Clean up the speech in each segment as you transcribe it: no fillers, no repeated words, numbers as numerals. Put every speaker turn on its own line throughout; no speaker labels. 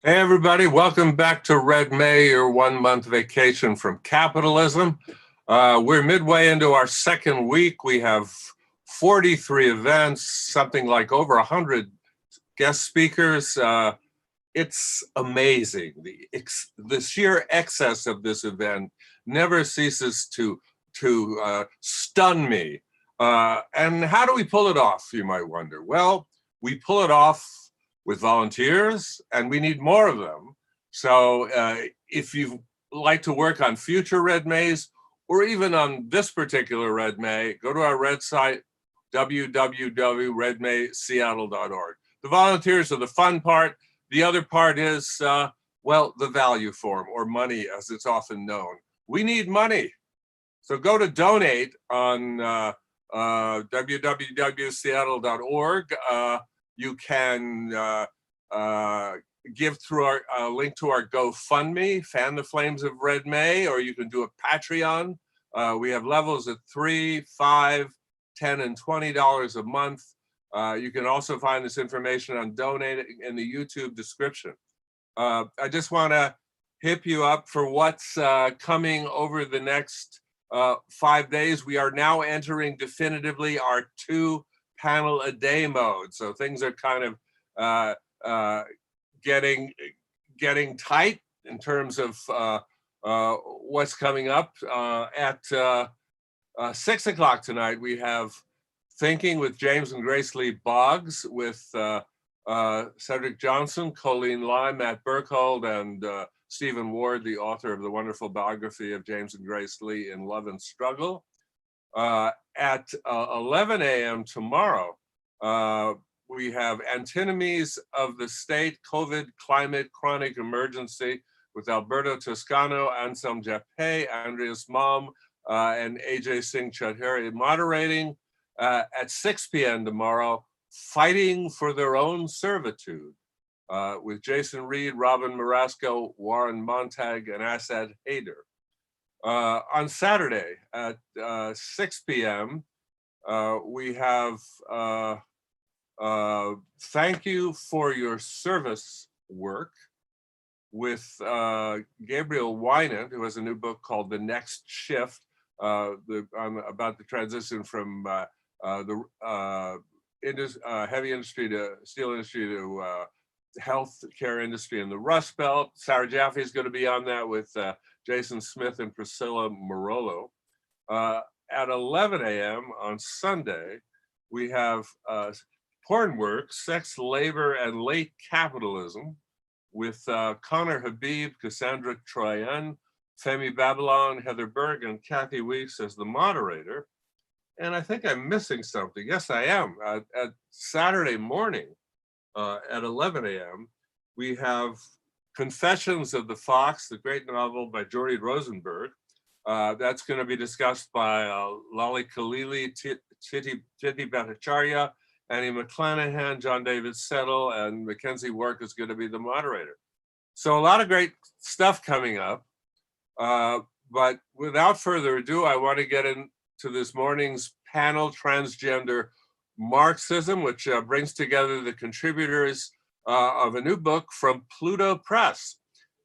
Hey everybody, welcome back to Red May, your 1 month vacation from capitalism. We're midway into our second week. We have 43 events, something like over 100 guest speakers. It's amazing. The sheer excess of this event never ceases to stun me. And how do we pull it off, you might wonder? Well, we pull it off with volunteers, and we need more of them. So if you like to work on future Red Mays, or even on this particular Red May, go to our red site, www.redmayseattle.org. The volunteers are the fun part. The other part is, well, the value form, or money as it's often known. We need money. So go to donate on www.seattle.org. You can give through our link to our GoFundMe, Fan the Flames of Red May, or you can do a Patreon. We have levels at $3, $5, $10, and $20 a month. You can also find this information on donating in the YouTube description. I just want to hip you up for what's coming over the next 5 days. We are now entering definitively our 2-panel-a-day mode. So things are kind of getting tight in terms of what's coming up. At 6 o'clock tonight, we have Thinking with James and Grace Lee Boggs with Cedric Johnson, Colleen Lai, Matt Burkhold, and Stephen Ward, the author of the wonderful biography of James and Grace Lee in Love and Struggle. At 11 a.m. tomorrow, we have Antinomies of the State, COVID, Climate, Chronic Emergency with Alberto Toscano, Anselm Jappé, Andreas Malm, and AJ Singh Chaudhary moderating. At 6 p.m. tomorrow, Fighting for Their Own Servitude with Jason Reed, Robin Marasco, Warren Montag, and Asad Haider. On Saturday at 6 p.m., we have Thank You for Your Service Work with Gabriel Wynand, who has a new book called The Next Shift, about the transition from the heavy industry to steel industry to health care industry in the Rust Belt. Sarah Jaffe is going to be on that with Jason Smith and Priscilla Morolo. At 11 a.m. on Sunday, we have Pornwork, Sex, Labor, and Late Capitalism with Connor Habib, Cassandra Troyan, Femi Babylon, Heather Berg, and Kathy Weeks as the moderator. And I think I'm missing something. Yes, I am. At Saturday morning at 11 a.m., we have Confessions of the Fox, the great novel by Jordy Rosenberg. That's going to be discussed by Lali Khalili, Titi Bhattacharya, Annie McClanahan, John David Settle, and Mackenzie Work is going to be the moderator. So a lot of great stuff coming up. But without further ado, I want to get into this morning's panel, Transgender Marxism, which brings together the contributors of a new book from Pluto Press.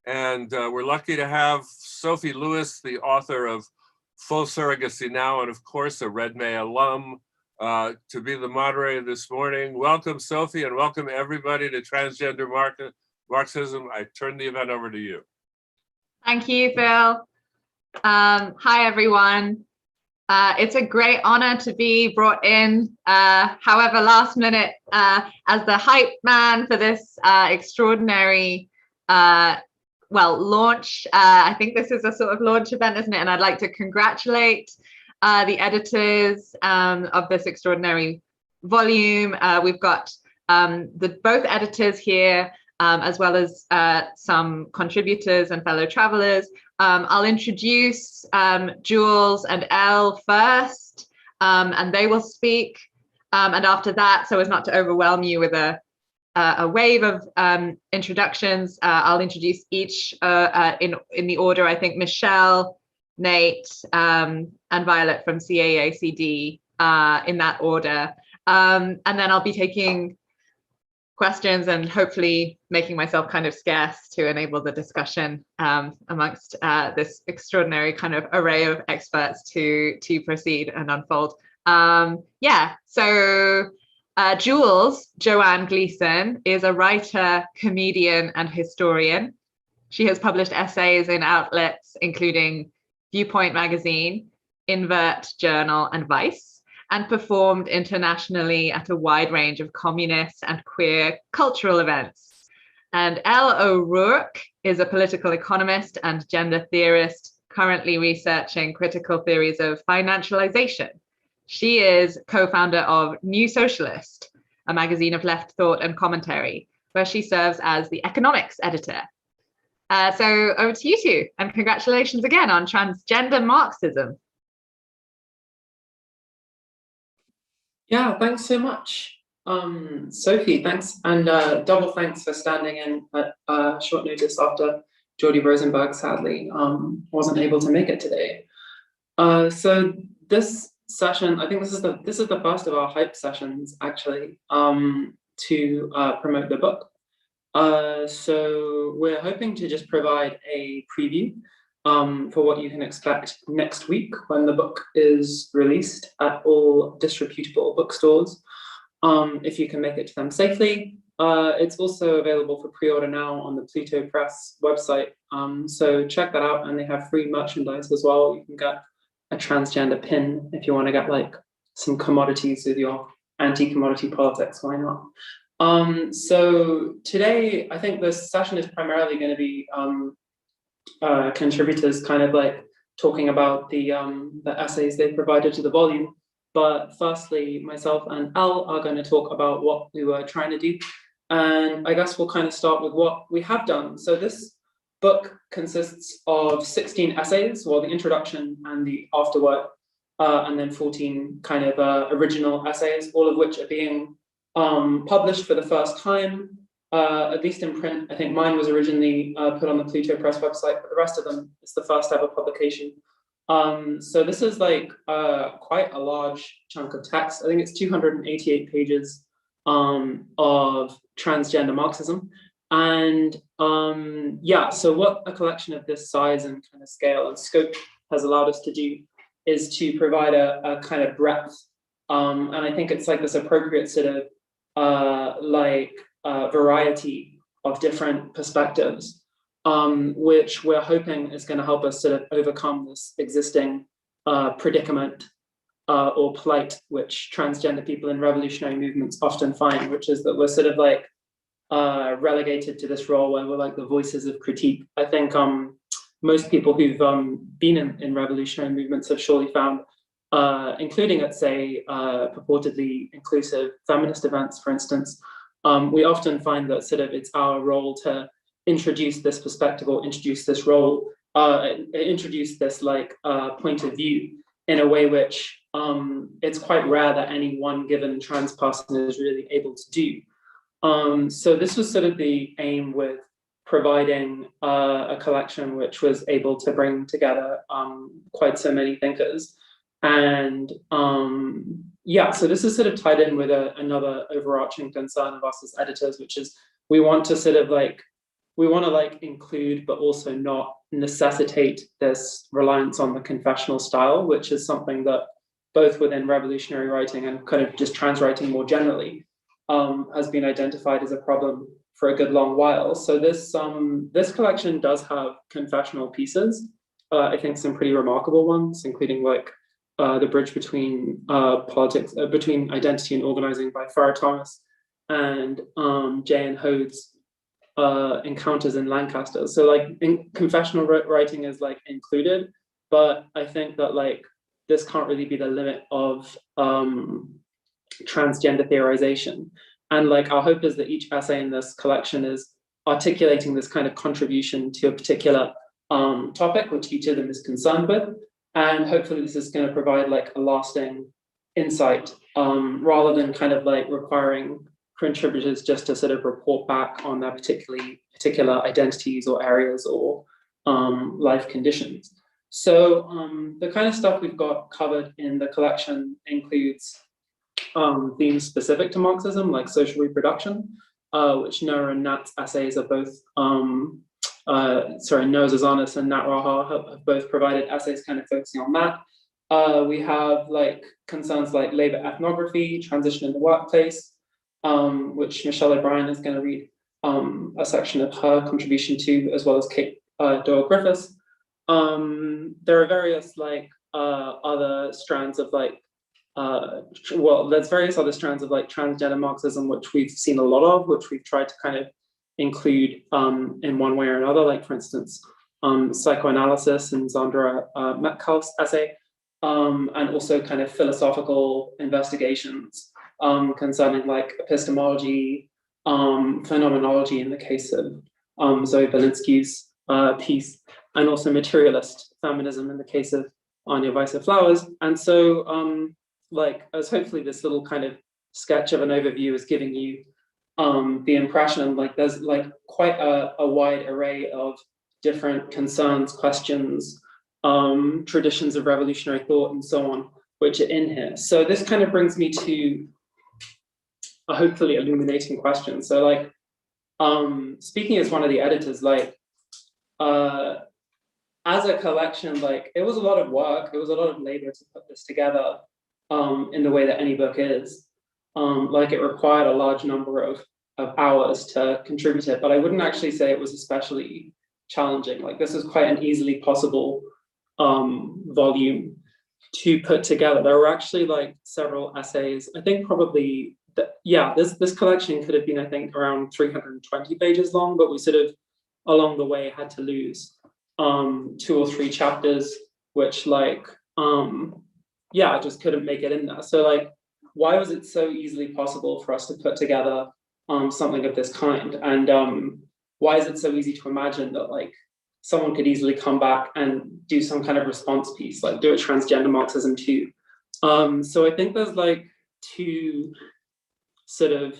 And we're lucky to have Sophie Lewis, the author of Full Surrogacy Now, and of course, a Red May alum, to be the moderator this morning. Welcome, Sophie, and welcome everybody to Transgender Marxism. I turn the event over to you.
Thank you, Phil. Hi, everyone. It's a great honor to be brought in, however last minute, as the hype man for this extraordinary launch. I think this is a sort of launch event, isn't it? And I'd like to congratulate the editors of this extraordinary volume. We've got both editors here, as well as some contributors and fellow travelers. I'll introduce Jules and Elle first, and they will speak. And after that, so as not to overwhelm you with a wave of introductions, I'll introduce each in the order, I think, Michelle, Nate, and Violet from CAACD in that order. And then I'll be taking questions and hopefully making myself kind of scarce to enable the discussion amongst this extraordinary kind of array of experts to proceed and unfold. So Jules, Joanne Gleeson, is a writer, comedian, and historian. She has published essays in outlets including Viewpoint Magazine, Invert Journal, and Vice, and performed internationally at a wide range of communist and queer cultural events. And Elle O'Rourke is a political economist and gender theorist, currently researching critical theories of financialization. She is co-founder of New Socialist, a magazine of left thought and commentary, where she serves as the economics editor. So over to you two, and congratulations again on Transgender Marxism.
Yeah, thanks so much, Sophie. Thanks, and double thanks for standing in at short notice after Jordi Rosenberg sadly wasn't able to make it today. So this session, I think this is the first of our hype sessions actually to promote the book. So we're hoping to just provide a preview for what you can expect next week when the book is released at all distributable bookstores, if you can make it to them safely. It's also available for pre-order now on the Pluto Press website, so check that out, and they have free merchandise as well. You can get a transgender pin if you want to get like some commodities with your anti-commodity politics, why not? So today, I think this session is primarily going to be contributors kind of like talking about the essays they provided to the volume. But firstly, myself and Elle are going to talk about what we were trying to do. And I guess we'll kind of start with what we have done. So this book consists of 16 essays, well, the introduction and the afterword, and then 14 kind of original essays, all of which are being published for the first time, at least in print. I think mine was originally put on the Pluto Press website, but the rest of them, it's the first ever publication. So this is like quite a large chunk of text. I think it's 288 pages of transgender Marxism. And yeah, so what a collection of this size and kind of scale and scope has allowed us to do is to provide a kind of breadth. And I think it's like this appropriate sort of variety of different perspectives, which we're hoping is going to help us sort of overcome this existing predicament or plight which transgender people in revolutionary movements often find, which is that we're sort of like relegated to this role where we're like the voices of critique. I think most people who've been in revolutionary movements have surely found, including at say purportedly inclusive feminist events, for instance, we often find that sort of it's our role to introduce this perspective or introduce this role, introduce this like point of view in a way which it's quite rare that any one given trans person is really able to do. So this was sort of the aim with providing a collection which was able to bring together quite so many thinkers. And yeah, so this is sort of tied in with another overarching concern of us as editors, which is we want to sort of like, we want to like include, but also not necessitate this reliance on the confessional style, which is something that both within revolutionary writing and kind of just trans writing more generally has been identified as a problem for a good long while. So this this collection does have confessional pieces, I think some pretty remarkable ones, including like the bridge between politics, between identity and organizing by Farah Thomas, and J.N. Hode's encounters in Lancaster. So like confessional writing is like included, but I think that like this can't really be the limit of transgender theorization. And like our hope is that each essay in this collection is articulating this kind of contribution to a particular topic which each of them is concerned with. And hopefully this is going to provide like a lasting insight rather than kind of like requiring contributors just to sort of report back on their particular identities or areas or life conditions. So the kind of stuff we've got covered in the collection includes themes specific to Marxism, like social reproduction. which Noah and Nat's essays are both, Noah Zazanis and Nat Raha have both provided essays kind of focusing on that. We have like concerns like labor ethnography, transition in the workplace, which Michelle O'Brien is going to read a section of her contribution to, as well as Kate Doyle Griffiths. There are various like other strands of like, there's various other strands of like transgender Marxism, which we've seen a lot of, which we've tried to kind of include in one way or another, like for instance, psychoanalysis and Zandra Metcalf's essay, and also kind of philosophical investigations concerning like epistemology, phenomenology in the case of Zoe Belinsky's piece, and also materialist feminism in the case of Anya Weiser-Flowers. And so like, as hopefully this little kind of sketch of an overview is giving you the impression, like there's like quite a wide array of different concerns, questions, traditions of revolutionary thought and so on, which are in here. So this kind of brings me to a hopefully illuminating question. So like, speaking as one of the editors, like, as a collection, like it was a lot of work, it was a lot of labor to put this together in the way that any book is. Like it required a large number of hours to contribute it, but I wouldn't actually say it was especially challenging. Like this is quite an easily possible volume to put together. There were actually like several essays. I think probably, this collection could have been, I think, around 320 pages long, but we sort of along the way had to lose 2 or 3 chapters, which like, I just couldn't make it in there. So like, why was it so easily possible for us to put together something of this kind? And why is it so easy to imagine that like someone could easily come back and do some kind of response piece, like do a transgender Marxism too? So I think there's like 2 sort of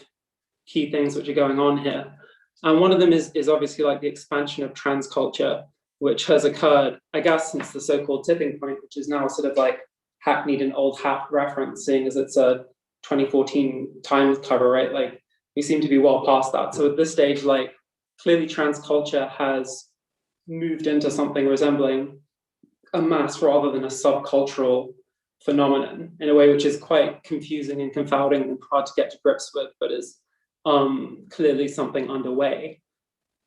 key things which are going on here. And one of them is obviously like the expansion of trans culture, which has occurred, I guess, since the so-called tipping point, which is now sort of like hackneyed and old hat reference, seeing as it's a 2014 Times cover, right? Like we seem to be well past that. So at this stage, like clearly trans culture has moved into something resembling a mass rather than a subcultural phenomenon in a way which is quite confusing and confounding and hard to get to grips with, but is clearly something underway.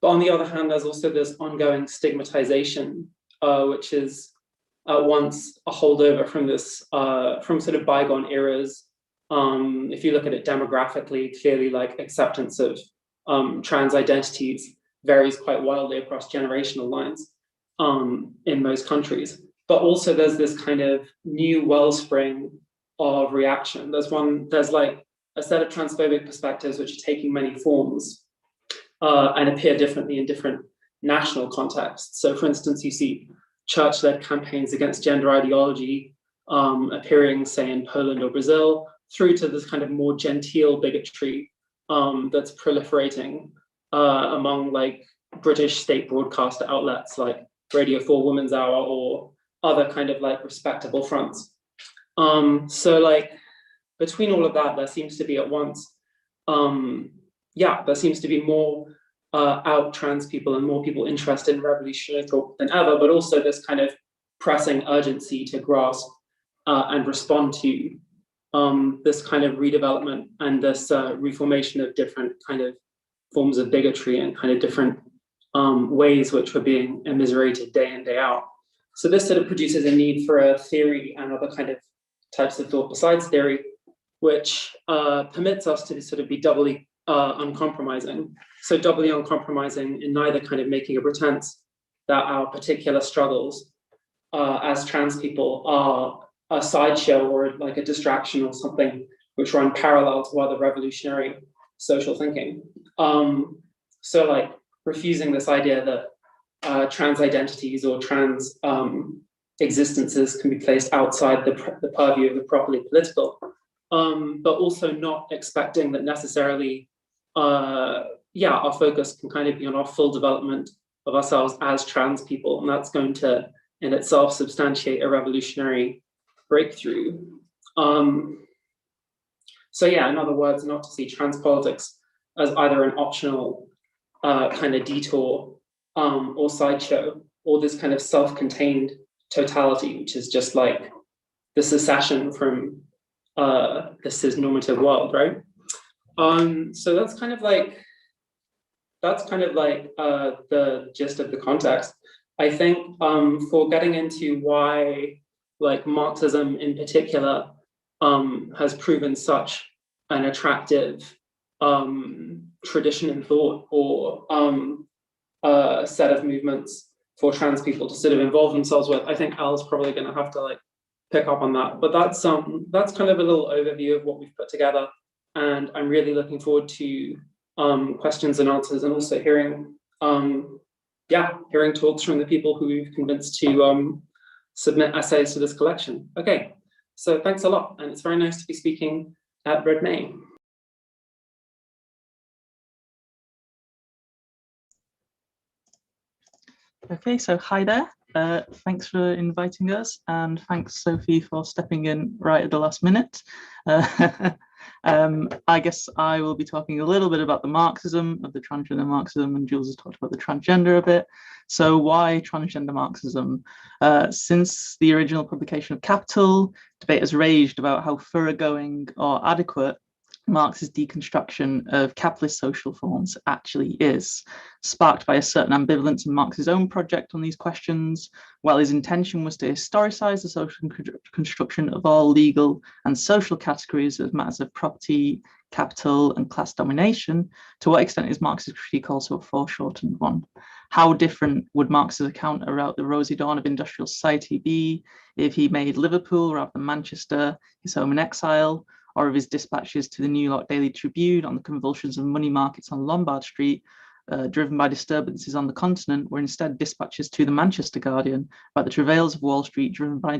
But on the other hand, there's also this ongoing stigmatization, which is at once a holdover from this, from sort of bygone eras. If you look at it demographically, clearly like acceptance of trans identities varies quite wildly across generational lines in most countries. But also there's this kind of new wellspring of reaction. There's like a set of transphobic perspectives which are taking many forms and appear differently in different national contexts. So for instance, you see church-led campaigns against gender ideology appearing, say, in Poland or Brazil, through to this kind of more genteel bigotry that's proliferating among like British state broadcaster outlets like Radio 4 Women's Hour or other kind of like respectable fronts. So like between all of that, there seems to be at once, there seems to be more out trans people and more people interested in revolutionary thought than ever, but also this kind of pressing urgency to grasp and respond to this kind of redevelopment and this reformation of different kind of forms of bigotry and kind of different ways which were being immiserated day in, day out. So this sort of produces a need for a theory and other kind of types of thought besides theory, which permits us to sort of be doubly uncompromising. So doubly uncompromising in neither kind of making a pretense that our particular struggles as trans people are a sideshow or like a distraction or something which run parallel to other revolutionary social thinking. So like refusing this idea that trans identities or trans existences can be placed outside the purview of the properly political, but also not expecting that necessarily, our focus can kind of be on our full development of ourselves as trans people, and that's going to in itself substantiate a revolutionary breakthrough. So yeah, in other words, not to see trans politics as either an optional kind of detour or sideshow, or this kind of self-contained totality, which is just like the secession from the cis-normative world, right? So that's kind of like the gist of the context. I think for getting into why like Marxism in particular has proven such an attractive tradition in thought, or set of movements for trans people to sort of involve themselves with, I think Elle's probably going to have to like pick up on that. But that's kind of a little overview of what we've put together, and I'm really looking forward to questions and answers, and also hearing talks from the people who we've convinced to submit essays to this collection. Okay, so thanks a lot, and it's very nice to be speaking at Red May.
Okay, so hi there. Thanks for inviting us, and thanks, Sophie, for stepping in right at the last minute. I guess I will be talking a little bit about the Marxism of the transgender Marxism, and Jules has talked about the transgender a bit. So why transgender Marxism? Since the original publication of Capital, debate has raged about how thoroughgoing or adequate Marx's deconstruction of capitalist social forms actually is, sparked by a certain ambivalence in Marx's own project on these questions. While his intention was to historicize the social construction of all legal and social categories as matters of property, capital, and class domination, to what extent is Marx's critique also a foreshortened one? How different would Marx's account about the rosy dawn of industrial society be if he made Liverpool rather than Manchester his home in exile, or of his dispatches to the New York Daily Tribune on the convulsions of money markets on Lombard Street, driven by disturbances on the continent, were instead dispatches to the Manchester Guardian about the travails of Wall Street, driven by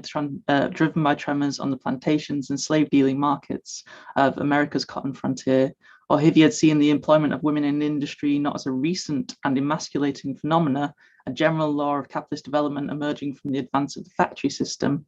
tremors on the plantations and slave-dealing markets of America's cotton frontier, or if he had seen the employment of women in industry not as a recent and emasculating phenomena, a general law of capitalist development emerging from the advance of the factory system,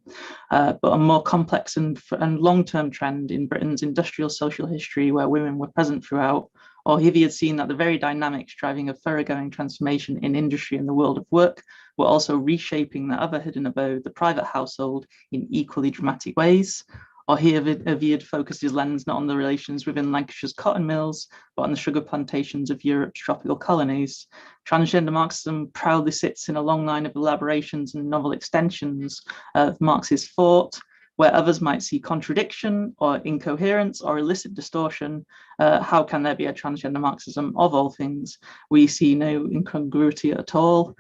but a more complex and long-term trend in Britain's industrial social history where women were present throughout, or if he had seen that the very dynamics driving a thoroughgoing transformation in industry and the world of work were also reshaping the other hidden abode, the private household, in equally dramatic ways, or if he had focused his lens not on the relations within Lancashire's cotton mills, but on the sugar plantations of Europe's tropical colonies. Transgender Marxism proudly sits in a long line of elaborations and novel extensions of Marx's thought, where others might see contradiction or incoherence or illicit distortion. How can there be a transgender Marxism of all things? We see no incongruity at all.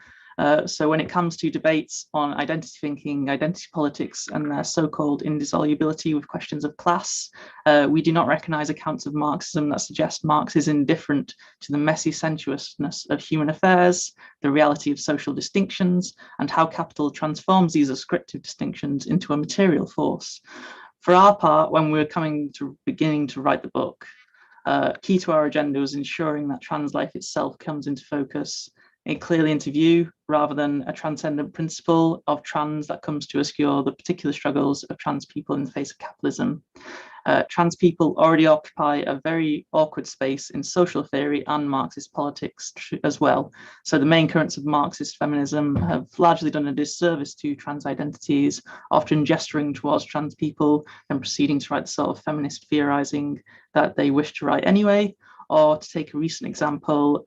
So when it comes to debates on identity thinking, identity politics, and their so-called indissolubility with questions of class, we do not recognize accounts of Marxism that suggest Marx is indifferent to the messy sensuousness of human affairs, the reality of social distinctions, and how capital transforms these ascriptive distinctions into a material force. For our part, when we were beginning to write the book, key to our agenda was ensuring that trans life itself comes into focus, clearly into view, rather than a transcendent principle of trans that comes to obscure the particular struggles of trans people in the face of capitalism. Trans people already occupy a very awkward space in social theory and Marxist politics as well. So the main currents of Marxist feminism have largely done a disservice to trans identities, often gesturing towards trans people and proceeding to write the sort of feminist theorizing that they wish to write anyway. Or to take a recent example,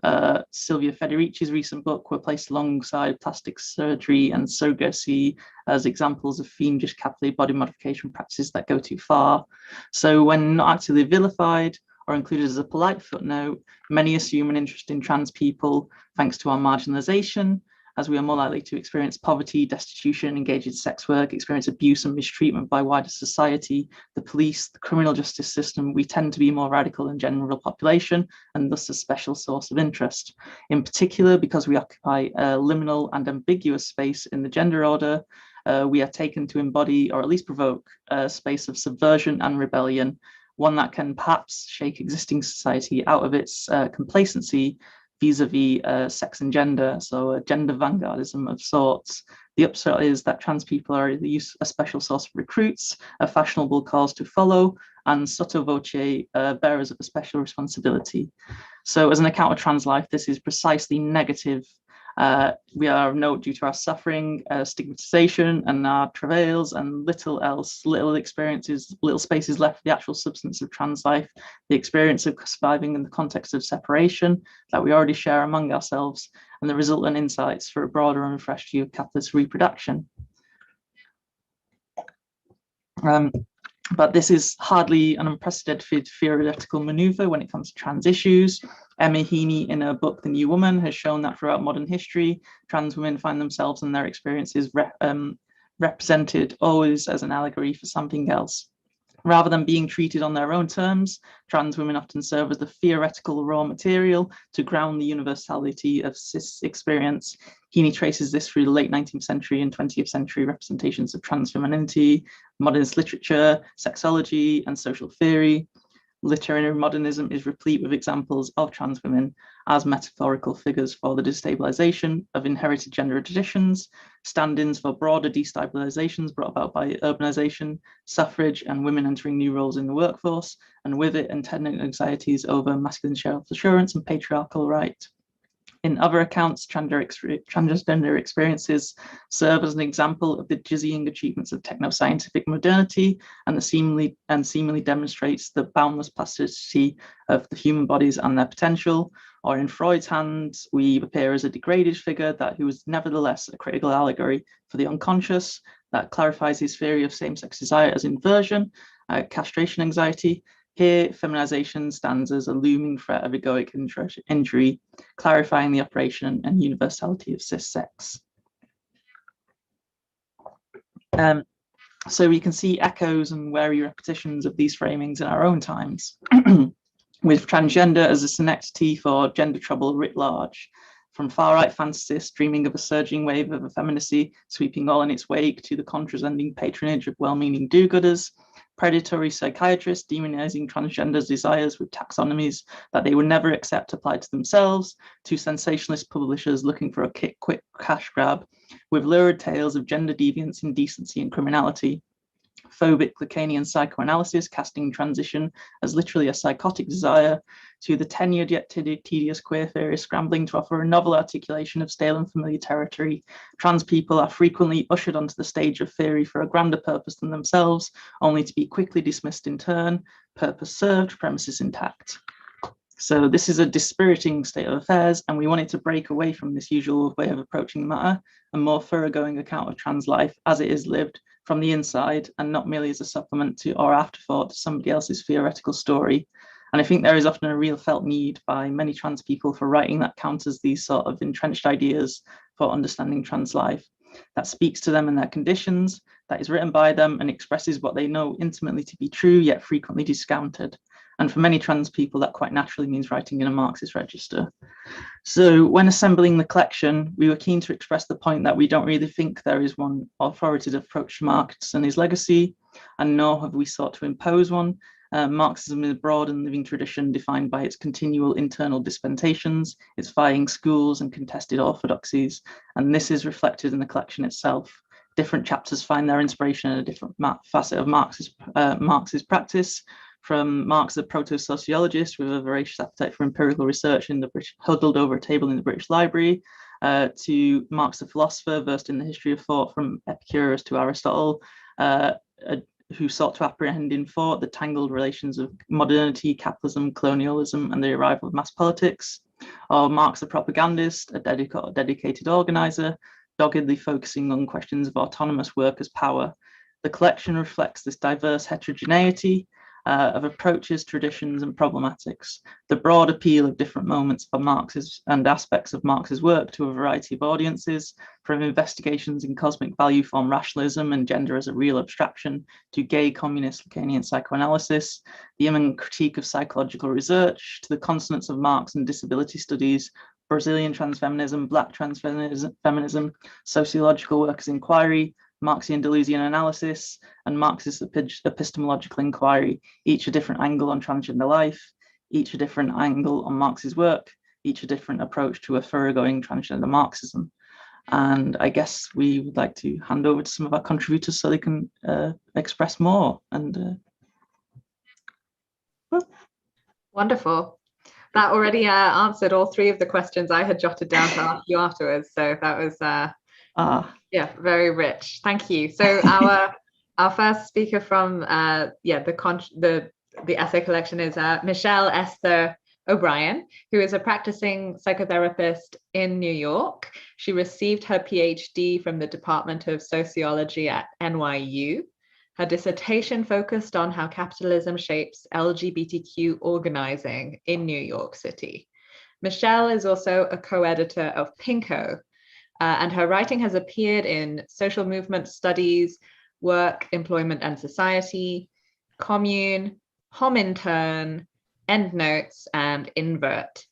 Silvia Federici's recent book were placed alongside plastic surgery and surrogacy as examples of fiendish capitalist body modification practices that go too far. So when not actively vilified or included as a polite footnote, many assume an interest in trans people thanks to our marginalization, as we are more likely to experience poverty, destitution, engage in sex work, experience abuse and mistreatment by wider society, the police, the criminal justice system. We tend to be more radical than general population, and thus a special source of interest. In particular, because we occupy a liminal and ambiguous space in the gender order, we are taken to embody, or at least provoke, a space of subversion and rebellion, one that can perhaps shake existing society out of its complacency vis-a-vis sex and gender, so a gender vanguardism of sorts. The upshot is that trans people are a special source of recruits, a fashionable cause to follow, and sotto voce bearers of a special responsibility. So as an account of trans life, this is precisely negative. We are of note due to our suffering, stigmatization, and our travails, and little else, little experiences, little spaces left for the actual substance of trans life, the experience of surviving in the context of separation that we already share among ourselves, and the resultant insights for a broader and refreshed view of capitalist reproduction. But this is hardly an unprecedented theoretical maneuver when it comes to trans issues. Emma Heaney, in her book The New Woman, has shown that throughout modern history, trans women find themselves and their experiences represented always as an allegory for something else. Rather than being treated on their own terms, trans women often serve as the theoretical raw material to ground the universality of cis experience. Heaney traces this through the late 19th century and 20th century representations of trans femininity, modernist literature, sexology, and social theory. Literary modernism is replete with examples of trans women as metaphorical figures for the destabilization of inherited gender traditions, stand-ins for broader destabilizations brought about by urbanization, suffrage, and women entering new roles in the workforce, and with it attendant anxieties over masculine self-assurance and patriarchal right. In other accounts, transgender experiences serve as an example of the dizzying achievements of techno-scientific modernity and seemingly demonstrates the boundless plasticity of the human bodies and their potential. Or in Freud's hands, we appear as a degraded figure who is nevertheless a critical allegory for the unconscious that clarifies his theory of same-sex desire as inversion, castration anxiety. Here, feminization stands as a looming threat of egoic injury, clarifying the operation and universality of cis sex. So we can see echoes and wary repetitions of these framings in our own times, with transgender as a synecdoche for gender trouble writ large. From far-right fantasists dreaming of a surging wave of effeminacy sweeping all in its wake to the condescending patronage of well-meaning do-gooders, predatory psychiatrists demonizing transgender desires with taxonomies that they would never accept applied to themselves, to sensationalist publishers looking for a quick cash grab with lurid tales of gender deviance, indecency, and criminality. Phobic Lacanian psychoanalysis casting transition as literally a psychotic desire, to the tenured yet tedious queer theorists scrambling to offer a novel articulation of stale and familiar territory. Trans people are frequently ushered onto the stage of theory for a grander purpose than themselves, only to be quickly dismissed in turn. Purpose served, premises intact. So this is a dispiriting state of affairs, and we wanted to break away from this usual way of approaching the matter, a more thoroughgoing account of trans life as it is lived from the inside, and not merely as a supplement to or afterthought to somebody else's theoretical story. And I think there is often a real felt need by many trans people for writing that counters these sort of entrenched ideas for understanding trans life, that speaks to them and their conditions, that is written by them and expresses what they know intimately to be true, yet frequently discounted. And for many trans people, that quite naturally means writing in a Marxist register. So when assembling the collection, we were keen to express the point that we don't really think there is one authoritative approach to Marx and his legacy, and nor have we sought to impose one. Marxism is a broad and living tradition defined by its continual internal dispensations, its vying schools and contested orthodoxies, and this is reflected in the collection itself. Different chapters find their inspiration in a different facet of Marxist practice, from Marx, the proto-sociologist with a voracious appetite for empirical research in the British, huddled over a table in the British Library, to Marx, the philosopher versed in the history of thought from Epicurus to Aristotle, who sought to apprehend in thought the tangled relations of modernity, capitalism, colonialism, and the arrival of mass politics, or Marx, the propagandist, a dedicated organizer, doggedly focusing on questions of autonomous workers' power. The collection reflects this diverse heterogeneity of approaches, traditions, and problematics, the broad appeal of different moments for Marx's and aspects of Marx's work to a variety of audiences, from investigations in cosmic value form rationalism and gender as a real abstraction, to gay communist Lacanian psychoanalysis, the immanent critique of psychological research, to the consonance of Marx and disability studies, Brazilian transfeminism, Black transfeminism, sociological workers' inquiry, Marxian Deleuzian analysis, and Marxist epistemological inquiry, each a different angle on transgender life, each a different angle on Marx's work, each a different approach to a thoroughgoing transgender Marxism. And I guess we would like to hand over to some of our contributors so they can express more. And
Wonderful. That already answered all three of the questions I had jotted down to ask you afterwards. So that was yeah, very rich. Thank you. So our first speaker from the essay collection is Michelle Esther O'Brien, who is a practicing psychotherapist in New York. She received her PhD from the Department of Sociology at NYU. Her dissertation focused on how capitalism shapes LGBTQ organizing in New York City. Michelle is also a co-editor of Pinko, and her writing has appeared in Social Movement Studies, Work, Employment and Society, Commune, Homintern, Endnotes, and Invert.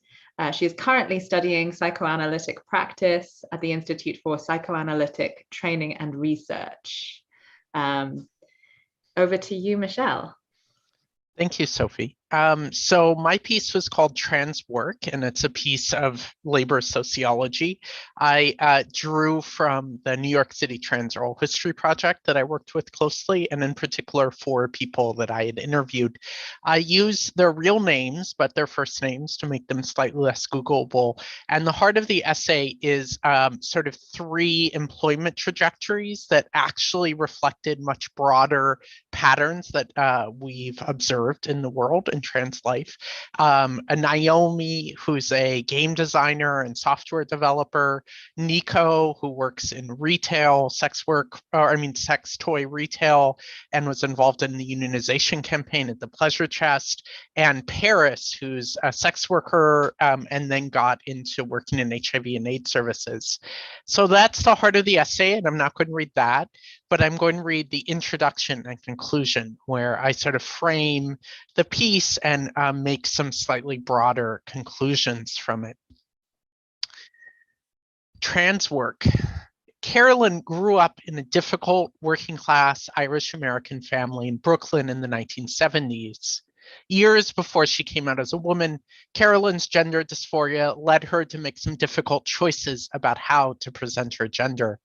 She is currently studying psychoanalytic practice at the Institute for Psychoanalytic Training and Research. Over to you, Michelle.
Thank you, Sophie. So my piece was called Trans Work, and it's a piece of labor sociology. I drew from the New York City Trans Oral History Project that I worked with closely, and in particular 4 people that I had interviewed. I use their real names, but their first names to make them slightly less Googleable. And the heart of the essay is sort of 3 employment trajectories that actually reflected much broader patterns that we've observed in the world in trans life. A Naomi, who's a game designer and software developer, Nico, who works in retail, sex toy retail, and was involved in the unionization campaign at the Pleasure Chest, and Paris, who's a sex worker and then got into working in HIV and AIDS services. So that's the heart of the essay, and I'm not going to read that, but I'm going to read the introduction and conclusion, where I sort of frame the piece and make some slightly broader conclusions from it. Trans work. Carolyn grew up in a difficult working class Irish American family in Brooklyn in the 1970s. Years before she came out as a woman, Carolyn's gender dysphoria led her to make some difficult choices about how to present her gender.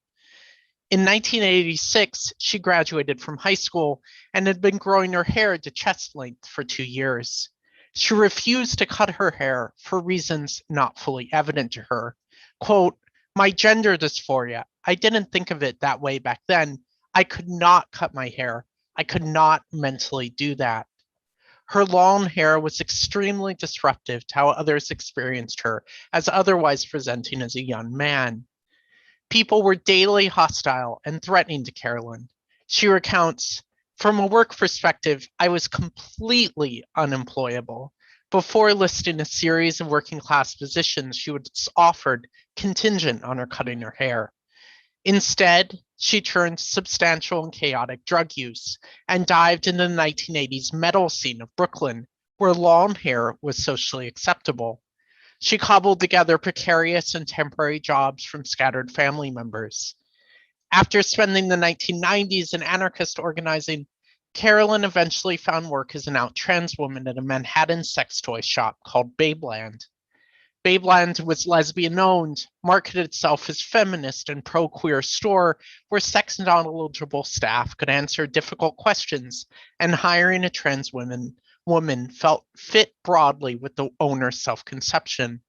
In 1986, she graduated from high school and had been growing her hair to chest length for 2 years. She refused to cut her hair for reasons not fully evident to her. Quote, "My gender dysphoria, I didn't think of it that way back then. I could not cut my hair. I could not mentally do that." Her long hair was extremely disruptive to how others experienced her as otherwise presenting as a young man. People were daily hostile and threatening to Carolyn. She recounts, "From a work perspective, I was completely unemployable. Before listing a series of working class positions she was offered contingent on her cutting her hair. Instead, she turned to substantial and chaotic drug use and dived into the 1980s metal scene of Brooklyn, where long hair was socially acceptable. She cobbled together precarious and temporary jobs from scattered family members. After spending the 1990s in anarchist organizing, Carolyn eventually found work as an out trans woman at a Manhattan sex toy shop called Babeland. Babeland was lesbian-owned, marketed itself as feminist and pro-queer store where sex non-eligible staff could answer difficult questions, and hiring a trans woman felt fit broadly with the owner's self-conception.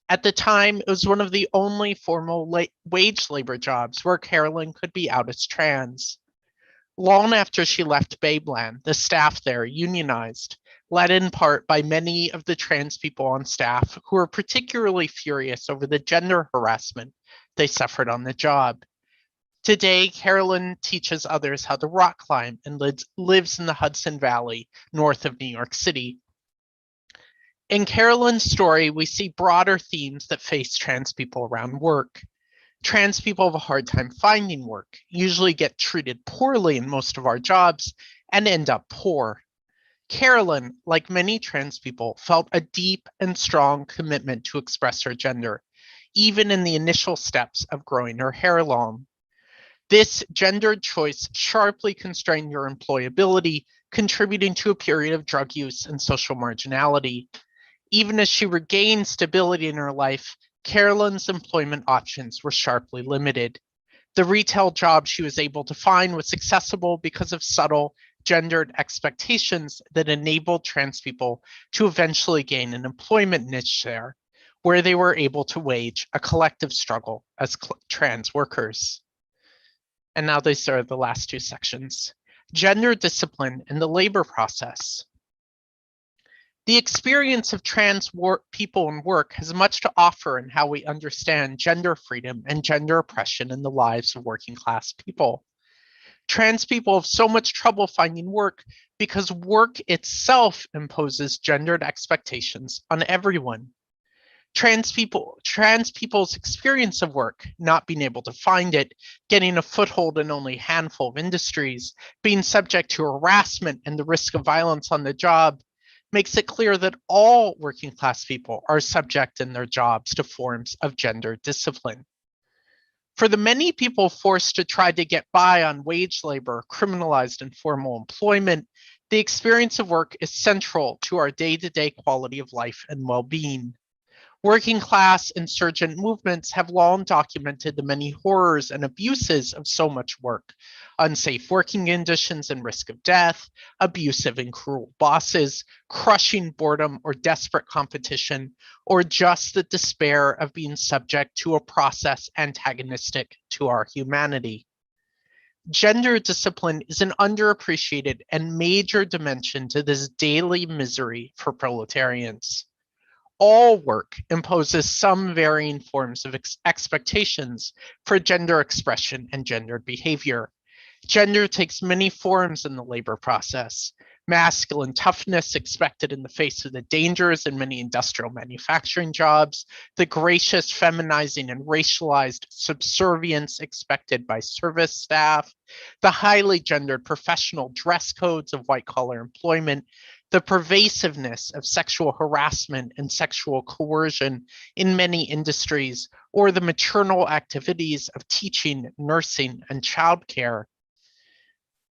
At the time, it was one of the only formal wage labor jobs where Carolyn could be out as trans. Long after she left Babeland, the staff there unionized, led in part by many of the trans people on staff who were particularly furious over the gender harassment they suffered on the job. Today, Carolyn teaches others how to rock climb and lives in the Hudson Valley, north of New York City. In Carolyn's story, we see broader themes that face trans people around work. Trans people have a hard time finding work, usually get treated poorly in most of our jobs, and end up poor. Carolyn, like many trans people, felt a deep and strong commitment to express her gender, even in the initial steps of growing her hair long. This gendered choice sharply constrained her employability, contributing to a period of drug use and social marginality. Even as she regained stability in her life, Carolyn's employment options were sharply limited. The retail job she was able to find was accessible because of subtle gendered expectations that enabled trans people to eventually gain an employment niche there, where they were able to wage a collective struggle as trans workers. And now these are the last two sections. Gender discipline and the labor process. The experience of trans people in work has much to offer in how we understand gender freedom and gender oppression in the lives of working class people. Trans people have so much trouble finding work because work itself imposes gendered expectations on everyone. Trans people's experience of work, not being able to find it, getting a foothold in only a handful of industries, being subject to harassment and the risk of violence on the job, makes it clear that all working class people are subject in their jobs to forms of gender discipline. For the many people forced to try to get by on wage labor, criminalized informal employment, the experience of work is central to our day-to-day quality of life and well-being. Working class insurgent movements have long documented the many horrors and abuses of so much work: unsafe working conditions and risk of death, abusive and cruel bosses, crushing boredom or desperate competition, or just the despair of being subject to a process antagonistic to our humanity. Gender discipline is an underappreciated and major dimension to this daily misery for proletarians. All work imposes some varying forms of expectations for gender expression and gendered behavior. Gender takes many forms in the labor process. Masculine toughness expected in the face of the dangers in many industrial manufacturing jobs, the gracious feminizing and racialized subservience expected by service staff, the highly gendered professional dress codes of white-collar employment, the pervasiveness of sexual harassment and sexual coercion in many industries, or the maternal activities of teaching, nursing, and childcare.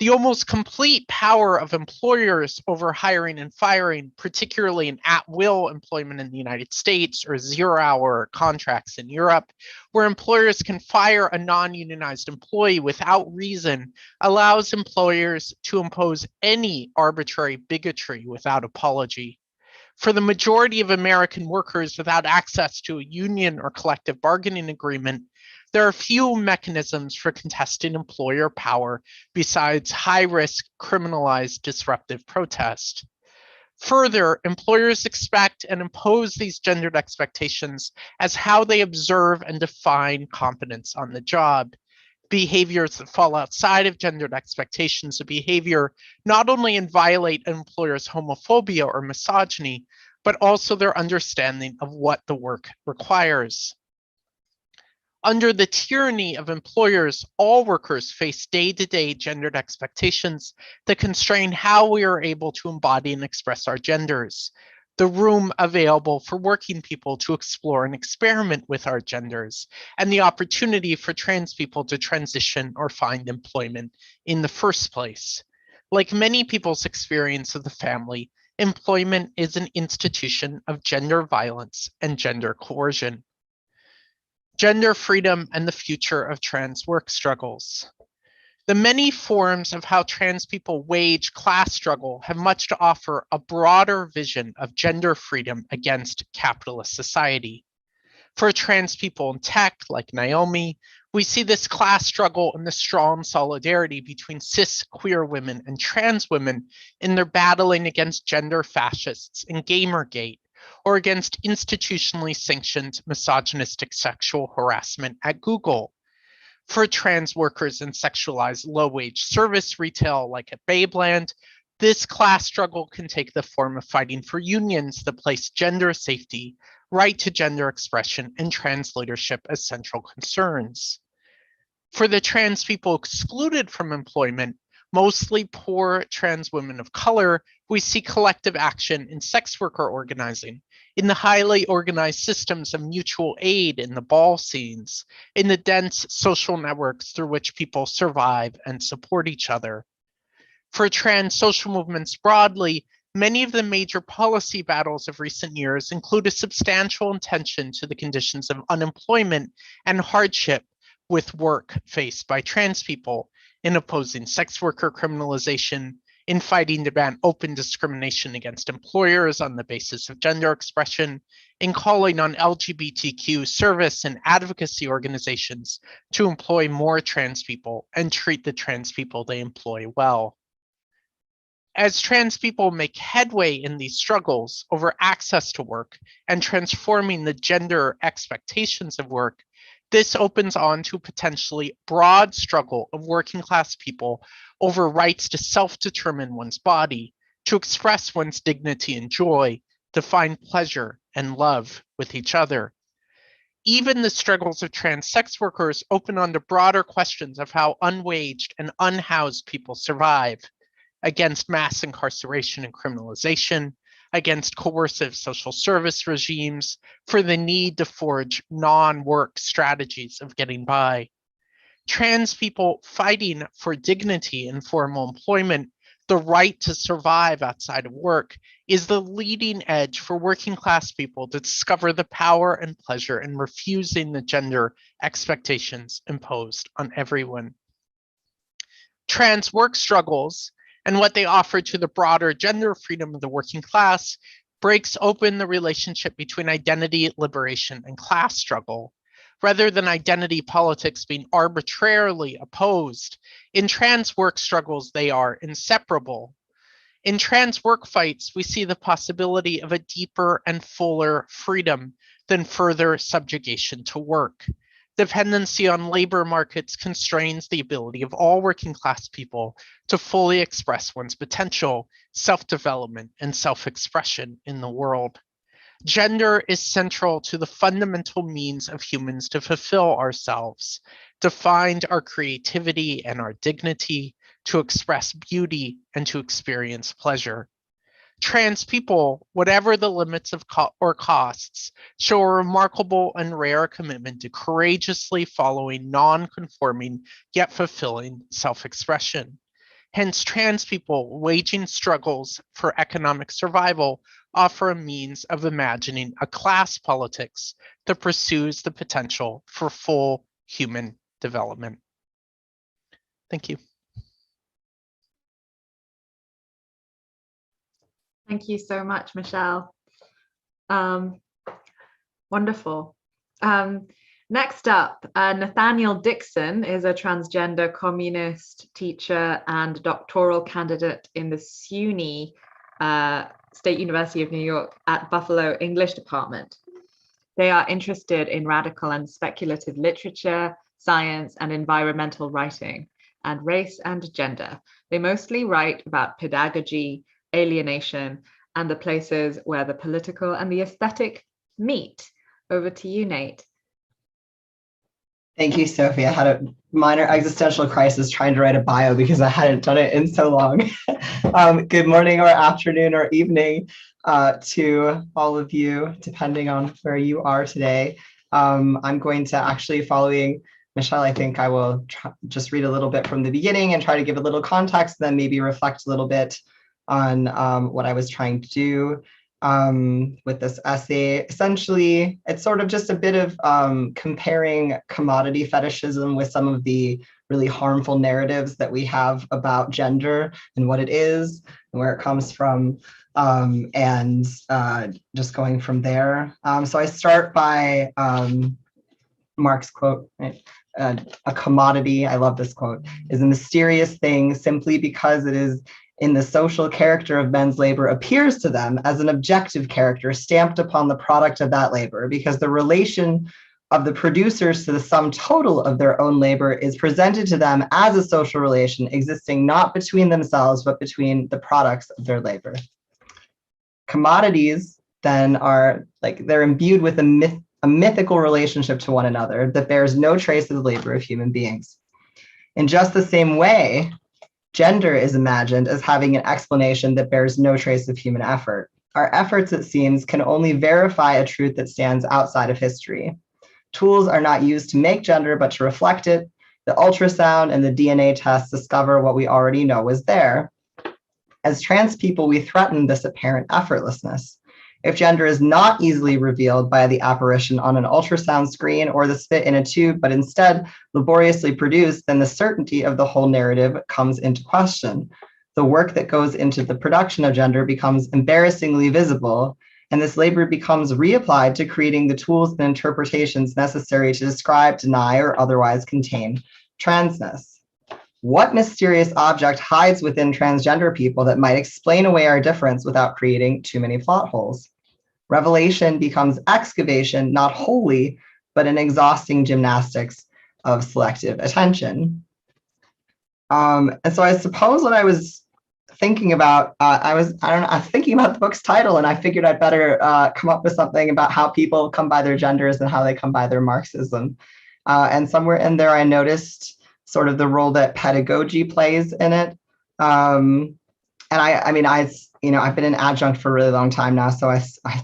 The almost complete power of employers over hiring and firing, particularly in at-will employment in the United States or zero-hour contracts in Europe, where employers can fire a non-unionized employee without reason, allows employers to impose any arbitrary bigotry without apology. For the majority of American workers without access to a union or collective bargaining agreement, there are few mechanisms for contesting employer power besides high-risk, criminalized, disruptive protest. Further, employers expect and impose these gendered expectations as how they observe and define competence on the job. Behaviors that fall outside of gendered expectations of behavior not only violate an employer's homophobia or misogyny, but also their understanding of what the work requires. Under the tyranny of employers, all workers face day-to-day gendered expectations that constrain how we are able to embody and express our genders. The room available for working people to explore and experiment with our genders, and the opportunity for trans people to transition or find employment in the first place. Like many people's experience of the family, employment is an institution of gender violence and gender coercion. Gender freedom and the future of trans work struggles. The many forms of how trans people wage class struggle have much to offer a broader vision of gender freedom against capitalist society. For trans people in tech, like Naomi, we see this class struggle and the strong solidarity between cis queer women and trans women in their battling against gender fascists and Gamergate, or against institutionally sanctioned misogynistic sexual harassment at Google. For trans workers in sexualized low-wage service retail like at Babeland, this class struggle can take the form of fighting for unions that place gender safety, right to gender expression, and trans leadership as central concerns. For the trans people excluded from employment, mostly poor trans women of color, we see collective action in sex worker organizing, in the highly organized systems of mutual aid in the ball scenes, in the dense social networks through which people survive and support each other. For trans social movements broadly, Many of the major policy battles of recent years include a substantial attention to the conditions of unemployment and hardship with work faced by trans people, in opposing sex worker criminalization, in fighting to ban open discrimination against employers on the basis of gender expression, in calling on LGBTQ service and advocacy organizations to employ more trans people and treat the trans people they employ well. As trans people make headway in these struggles over access to work and transforming the gender expectations of work, this opens on to a potentially broad struggle of working class people over rights to self-determine one's body, to express one's dignity and joy, to find pleasure and love with each other. Even the struggles of trans sex workers open on to broader questions of how unwaged and unhoused people survive, against mass incarceration and criminalization, against coercive social service regimes, for the need to forge non-work strategies of getting by. Trans people fighting for dignity in formal employment, the right to survive outside of work, is the leading edge for working class people to discover the power and pleasure in refusing the gender expectations imposed on everyone. Trans work struggles and what they offer to the broader gender freedom of the working class breaks open the relationship between identity, liberation, and class struggle. Rather than identity politics being arbitrarily opposed, in trans work struggles, they are inseparable. In trans work fights, we see the possibility of a deeper and fuller freedom than further subjugation to work. Dependency on labor markets constrains the ability of all working class people to fully express one's potential, self-development, and self-expression in the world. Gender is central to the fundamental means of humans to fulfill ourselves, to find our creativity and our dignity, to express beauty, and to experience pleasure. Trans people, whatever the limits of or costs, show a remarkable and rare commitment to courageously following non-conforming yet fulfilling self-expression. Hence, trans people waging struggles for economic survival offer a means of imagining a class politics that pursues the potential for full human development. Thank you.
Thank you so much, Michelle. Wonderful. Next up, Nathaniel Dickson is a transgender communist teacher and doctoral candidate in the SUNY State University of New York at Buffalo English Department. They are interested in radical and speculative literature, science, and environmental writing, and race and gender. They mostly write about pedagogy, alienation, and the places where the political and the aesthetic meet. Over to you, Nate.
Thank you, Sophie. I had a minor existential crisis trying to write a bio because I hadn't done it in so long. Good morning or afternoon or evening to all of you, depending on where you are today. I'm going to actually, following Michelle, I think I will just read a little bit from the beginning and try to give a little context, then maybe reflect a little bit on what I was trying to do with this essay. Essentially, it's sort of just a bit of comparing commodity fetishism with some of the really harmful narratives that we have about gender and what it is and where it comes from, and just going from there. So I start by Marx quote, right? A commodity, I love this quote, is a mysterious thing simply because it is in the social character of men's labor appears to them as an objective character stamped upon the product of that labor, because the relation of the producers to the sum total of their own labor is presented to them as a social relation existing not between themselves, but between the products of their labor. Commodities then are like, they're imbued with a mythical relationship to one another that bears no trace of the labor of human beings. In just the same way, gender is imagined as having an explanation that bears no trace of human effort. Our efforts, it seems, can only verify a truth that stands outside of history. Tools are not used to make gender, but to reflect it. The ultrasound and the DNA tests discover what we already know was there. As trans people, we threaten this apparent effortlessness. If gender is not easily revealed by the apparition on an ultrasound screen or the spit in a tube, but instead laboriously produced, then the certainty of the whole narrative comes into question. The work that goes into the production of gender becomes embarrassingly visible, and this labor becomes reapplied to creating the tools and interpretations necessary to describe, deny, or otherwise contain transness. What mysterious object hides within transgender people that might explain away our difference without creating too many plot holes? Revelation becomes excavation, not wholly, but an exhausting gymnastics of selective attention. And so I suppose what I was thinking about, I was thinking about the book's title, and I figured I'd better come up with something about how people come by their genders and how they come by their Marxism. And somewhere in there, I noticed sort of the role that pedagogy plays in it. And I've been an adjunct for a really long time now, so I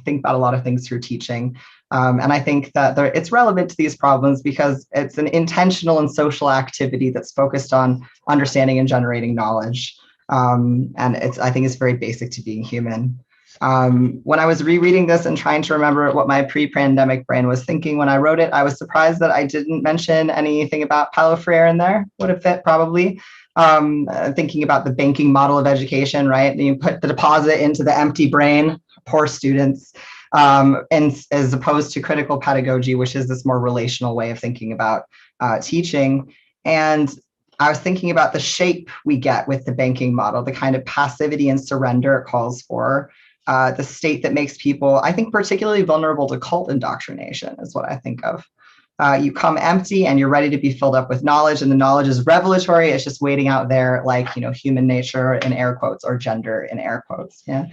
think about a lot of things through teaching. And I think that it's relevant to these problems because it's an intentional and social activity that's focused on understanding and generating knowledge. And I think it's very basic to being human. When I was rereading this and trying to remember what my pre-pandemic brain was thinking when I wrote it, I was surprised that I didn't mention anything about Paulo Freire in there. Would have fit probably. Thinking about the banking model of education, right? And you put the deposit into the empty brain, poor students, and as opposed to critical pedagogy, which is this more relational way of thinking about teaching. And I was thinking about the shape we get with the banking model, the kind of passivity and surrender it calls for, the state that makes people, I think, particularly vulnerable to cult indoctrination is what I think of. You come empty and you're ready to be filled up with knowledge, and the knowledge is revelatory. It's just waiting out there, like, human nature in air quotes or gender in air quotes. Yeah.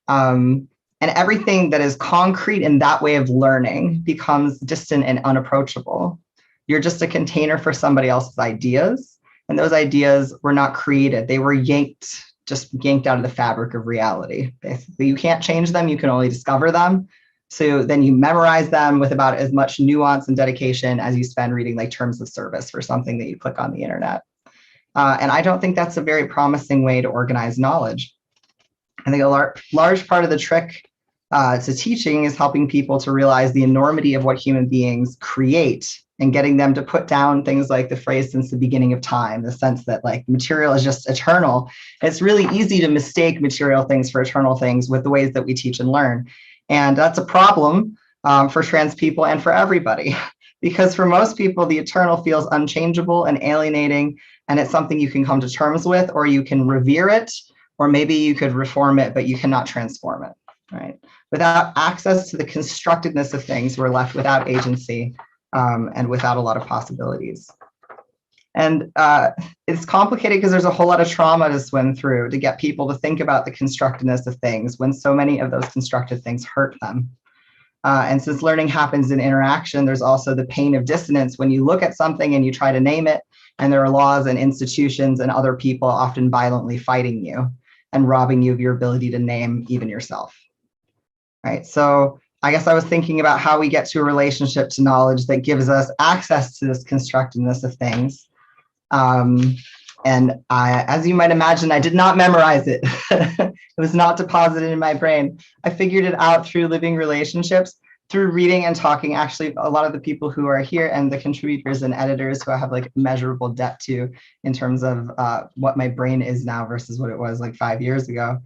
And everything that is concrete in that way of learning becomes distant and unapproachable. You're just a container for somebody else's ideas. And those ideas were not created. They were just yanked out of the fabric of reality. Basically, you can't change them. You can only discover them. So then you memorize them with about as much nuance and dedication as you spend reading like terms of service for something that you click on the internet. And I don't think that's a very promising way to organize knowledge. I think a large part of the trick to teaching is helping people to realize the enormity of what human beings create and getting them to put down things like the phrase "since the beginning of time," the sense that like material is just eternal. It's really easy to mistake material things for eternal things with the ways that we teach and learn. And that's a problem for trans people and for everybody, because for most people, the eternal feels unchangeable and alienating, and it's something you can come to terms with, or you can revere it, or maybe you could reform it, but you cannot transform it, right? Without access to the constructedness of things, we're left without agency and without a lot of possibilities. And it's complicated because there's a whole lot of trauma to swim through to get people to think about the constructedness of things when so many of those constructed things hurt them. And since learning happens in interaction, there's also the pain of dissonance when you look at something and you try to name it, and there are laws and institutions and other people often violently fighting you and robbing you of your ability to name even yourself, right? So I guess I was thinking about how we get to a relationship to knowledge that gives us access to this constructedness of things. And as you might imagine, I did not memorize it. It was not deposited in my brain. I figured it out through living relationships, through reading and talking. Actually, a lot of the people who are here and the contributors and editors who I have like measurable debt to in terms of what my brain is now versus what it was like 5 years ago.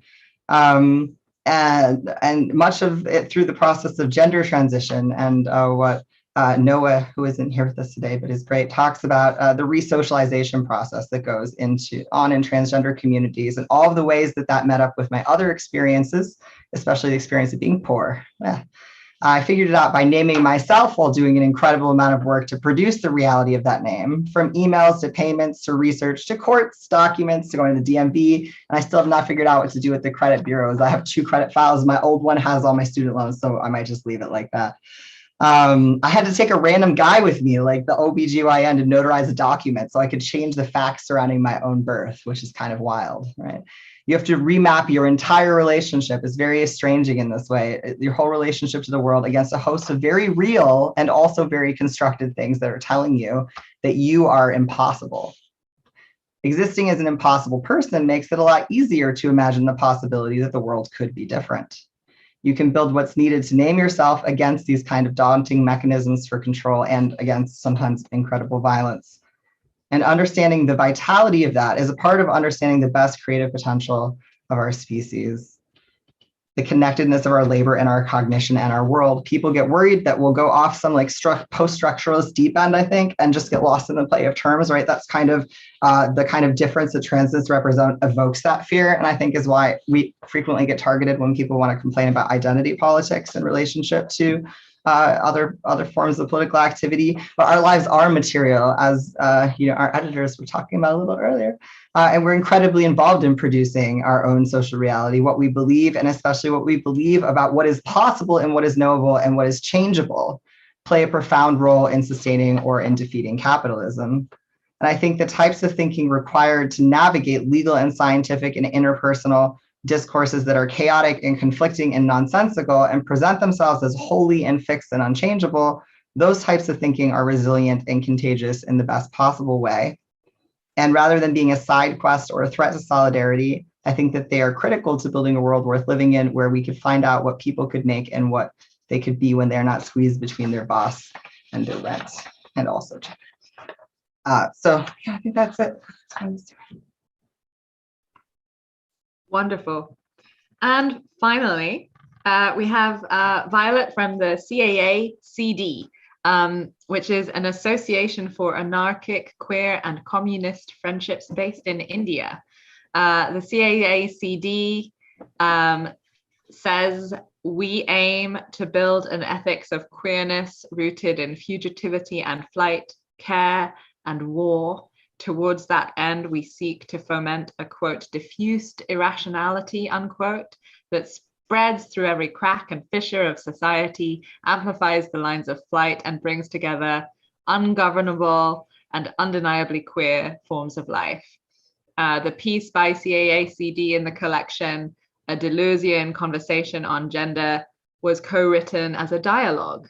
And much of it through the process of gender transition and what Noah, who isn't here with us today, but is great, talks about the resocialization process that goes on in transgender communities and all of the ways that that met up with my other experiences, especially the experience of being poor. Yeah. I figured it out by naming myself while doing an incredible amount of work to produce the reality of that name, from emails to payments to research to courts, documents to going to the DMV. And I still have not figured out what to do with the credit bureaus. I have 2 credit files. My old one has all my student loans, so I might just leave it like that. I had to take a random guy with me, like the OBGYN, to notarize a document so I could change the facts surrounding my own birth, which is kind of wild, right? You have to remap your entire relationship. It's very estranging in this way, your whole relationship to the world against a host of very real and also very constructed things that are telling you that you are impossible. Existing as an impossible person makes it a lot easier to imagine the possibility that the world could be different. You can build what's needed to name yourself against these kind of daunting mechanisms for control and against sometimes incredible violence. And understanding the vitality of that is a part of understanding the best creative potential of our species. The connectedness of our labor and our cognition and our world. People get worried that we'll go off some like post-structuralist deep end, I think, and just get lost in the play of terms, right? That's kind of the kind of difference that transients represent evokes that fear. And I think is why we frequently get targeted when people want to complain about identity politics in relationship to other forms of political activity. But our lives are material, as our editors were talking about a little earlier. And we're incredibly involved in producing our own social reality, what we believe, and especially what we believe about what is possible and what is knowable and what is changeable, play a profound role in sustaining or in defeating capitalism. And I think the types of thinking required to navigate legal and scientific and interpersonal discourses that are chaotic and conflicting and nonsensical and present themselves as wholly and fixed and unchangeable, those types of thinking are resilient and contagious in the best possible way. And rather than being a side quest or a threat to solidarity, I think that they are critical to building a world worth living in, where we could find out what people could make and what they could be when they're not squeezed between their boss and their rent, and also so yeah, I think that's it.
Wonderful. And finally, we have Violet from the CAA-CD, which is an association for anarchic, queer, and communist friendships based in India. The CAA-CD says, we aim to build an ethics of queerness rooted in fugitivity and flight, care, and war. Towards that end, we seek to foment a, quote, diffused irrationality, unquote, that spreads through every crack and fissure of society, amplifies the lines of flight, and brings together ungovernable and undeniably queer forms of life. The piece by CAA-CD in the collection, A Deleuzian Conversation on Gender, was co-written as a dialogue.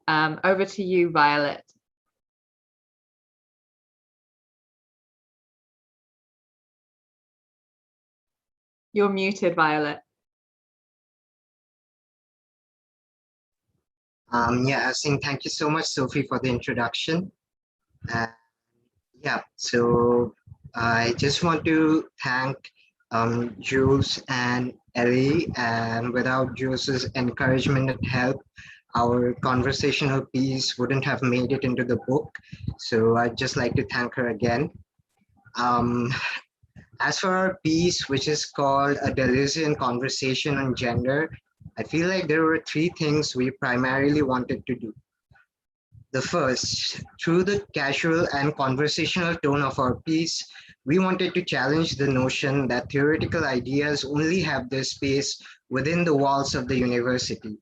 Over to you, Violet. You're muted, Violet.
Yeah, I was saying thank you so much, Sophie, for the introduction. Yeah, so I just want to thank Jules and Elle, and without Jules's encouragement and help, our conversational piece wouldn't have made it into the book. So I'd just like to thank her again. As for our piece, which is called A Deleuzian Conversation on Gender, I feel like there were three things we primarily wanted to do. The first, through the casual and conversational tone of our piece, we wanted to challenge the notion that theoretical ideas only have their space within the walls of the university.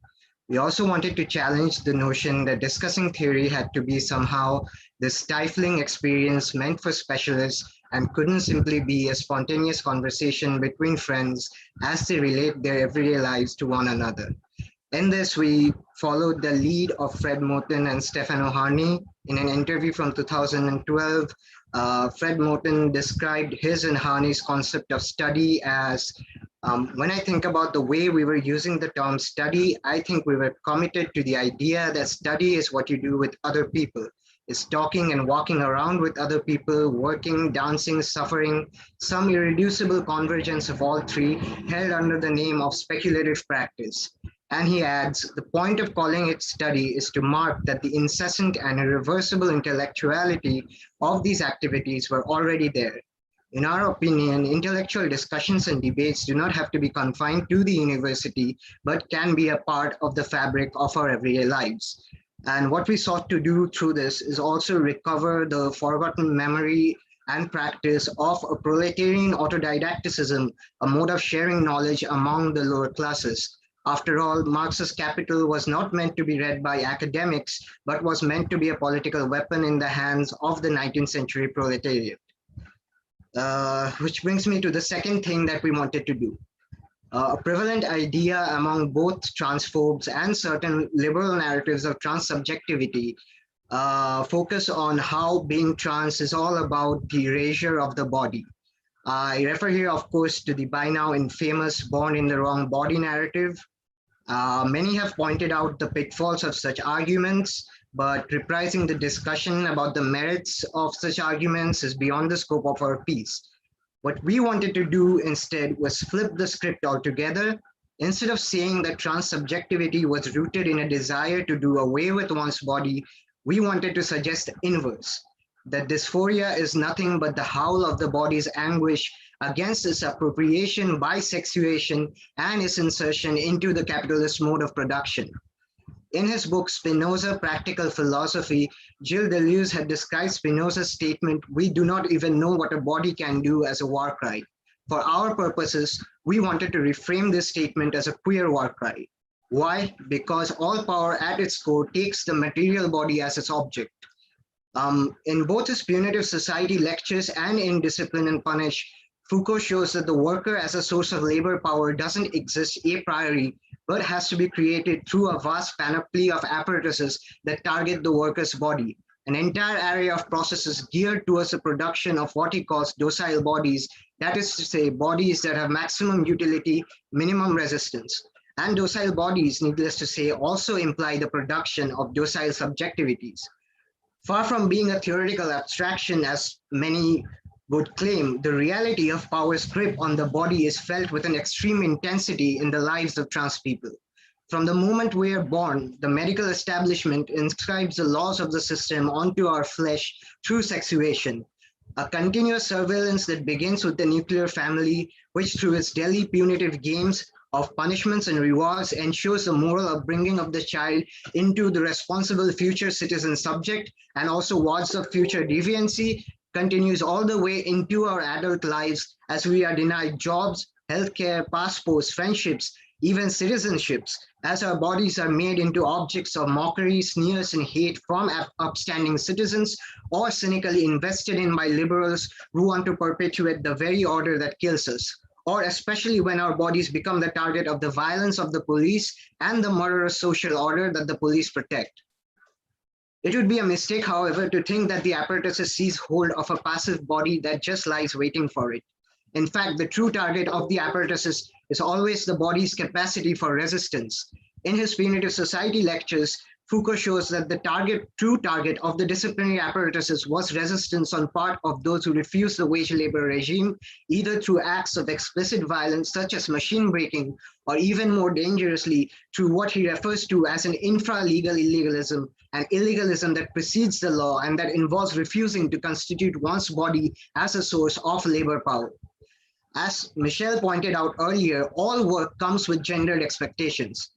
We also wanted to challenge the notion that discussing theory had to be somehow the stifling experience meant for specialists and couldn't simply be a spontaneous conversation between friends as they relate their everyday lives to one another. In this, we followed the lead of Fred Moten and Stefano Harney. In an interview from 2012, Fred Moten described his and Harney's concept of study as, when I think about the way we were using the term study, I think we were committed to the idea that study is what you do with other people. It's talking and walking around with other people, working, dancing, suffering, some irreducible convergence of all three held under the name of speculative practice. And he adds, the point of calling it study is to mark that the incessant and irreversible intellectuality of these activities were already there. In our opinion, intellectual discussions and debates do not have to be confined to the university, but can be a part of the fabric of our everyday lives. And what we sought to do through this is also recover the forgotten memory and practice of a proletarian autodidacticism, a mode of sharing knowledge among the lower classes. After all, Marx's Capital was not meant to be read by academics, but was meant to be a political weapon in the hands of the 19th century proletariat. Which brings me to the second thing that we wanted to do. A prevalent idea among both transphobes and certain liberal narratives of transsubjectivity focus on how being trans is all about the erasure of the body. I refer here, of course, to the by now infamous born in the wrong body narrative. Many have pointed out the pitfalls of such arguments, but reprising the discussion about the merits of such arguments is beyond the scope of our piece. What we wanted to do instead was flip the script altogether. Instead of saying that transsubjectivity was rooted in a desire to do away with one's body, we wanted to suggest the inverse, that dysphoria is nothing but the howl of the body's anguish against its appropriation by sexuation and its insertion into the capitalist mode of production. In his book, Spinoza, Practical Philosophy, Gilles Deleuze had described Spinoza's statement, "We do not even know what a body can do," as a war cry. For our purposes, we wanted to reframe this statement as a queer war cry. Why? Because all power at its core takes the material body as its object. In both his Punitive Society lectures and in Discipline and Punish, Foucault shows that the worker as a source of labor power doesn't exist a priori, but has to be created through a vast panoply of apparatuses that target the worker's body, an entire array of processes geared towards the production of what he calls docile bodies, that is to say, bodies that have maximum utility, minimum resistance. And docile bodies, needless to say, also imply the production of docile subjectivities. Far from being a theoretical abstraction, as many would claim, the reality of power's grip on the body is felt with an extreme intensity in the lives of trans people. From the moment we are born, the medical establishment inscribes the laws of the system onto our flesh through sexuation, a continuous surveillance that begins with the nuclear family, which through its daily punitive games of punishments and rewards ensures the moral upbringing of the child into the responsible future citizen subject, and also wards of future deviancy, continues all the way into our adult lives as we are denied jobs, healthcare, passports, friendships, even citizenships, as our bodies are made into objects of mockery, sneers, and hate from upstanding citizens, or cynically invested in by liberals who want to perpetuate the very order that kills us, or especially when our bodies become the target of the violence of the police and the murderous social order that the police protect. It would be a mistake, however, to think that the apparatus seize hold of a passive body that just lies waiting for it. In fact, the true target of the apparatus is always the body's capacity for resistance. In his Punitive Society lectures, Foucault shows that the true target of the disciplinary apparatuses was resistance on part of those who refuse the wage labor regime, either through acts of explicit violence such as machine breaking, or even more dangerously, through what he refers to as an infra-legal illegalism, an illegalism that precedes the law and that involves refusing to constitute one's body as a source of labor power. As Michelle pointed out earlier, all work comes with gendered expectations.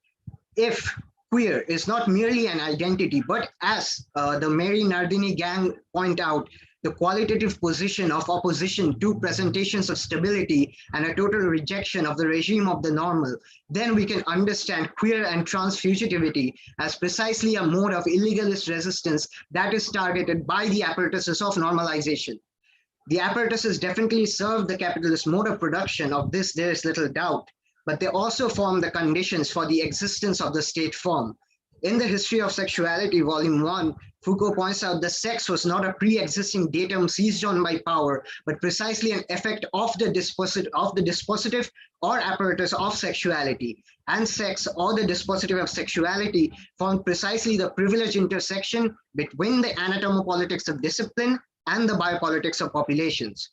If queer is not merely an identity, but as the Mary Nardini gang point out, the qualitative position of opposition to presentations of stability and a total rejection of the regime of the normal, then we can understand queer and trans fugitivity as precisely a mode of illegalist resistance that is targeted by the apparatuses of normalization. The apparatuses definitely serve the capitalist mode of production, of this there is little doubt, but they also form the conditions for the existence of the state form. In the History of Sexuality, Volume 1, Foucault points out that sex was not a pre-existing datum seized on by power, but precisely an effect of the dispositive or apparatus of sexuality. And sex, or the dispositive of sexuality, formed precisely the privileged intersection between the anatomopolitics of discipline and the biopolitics of populations.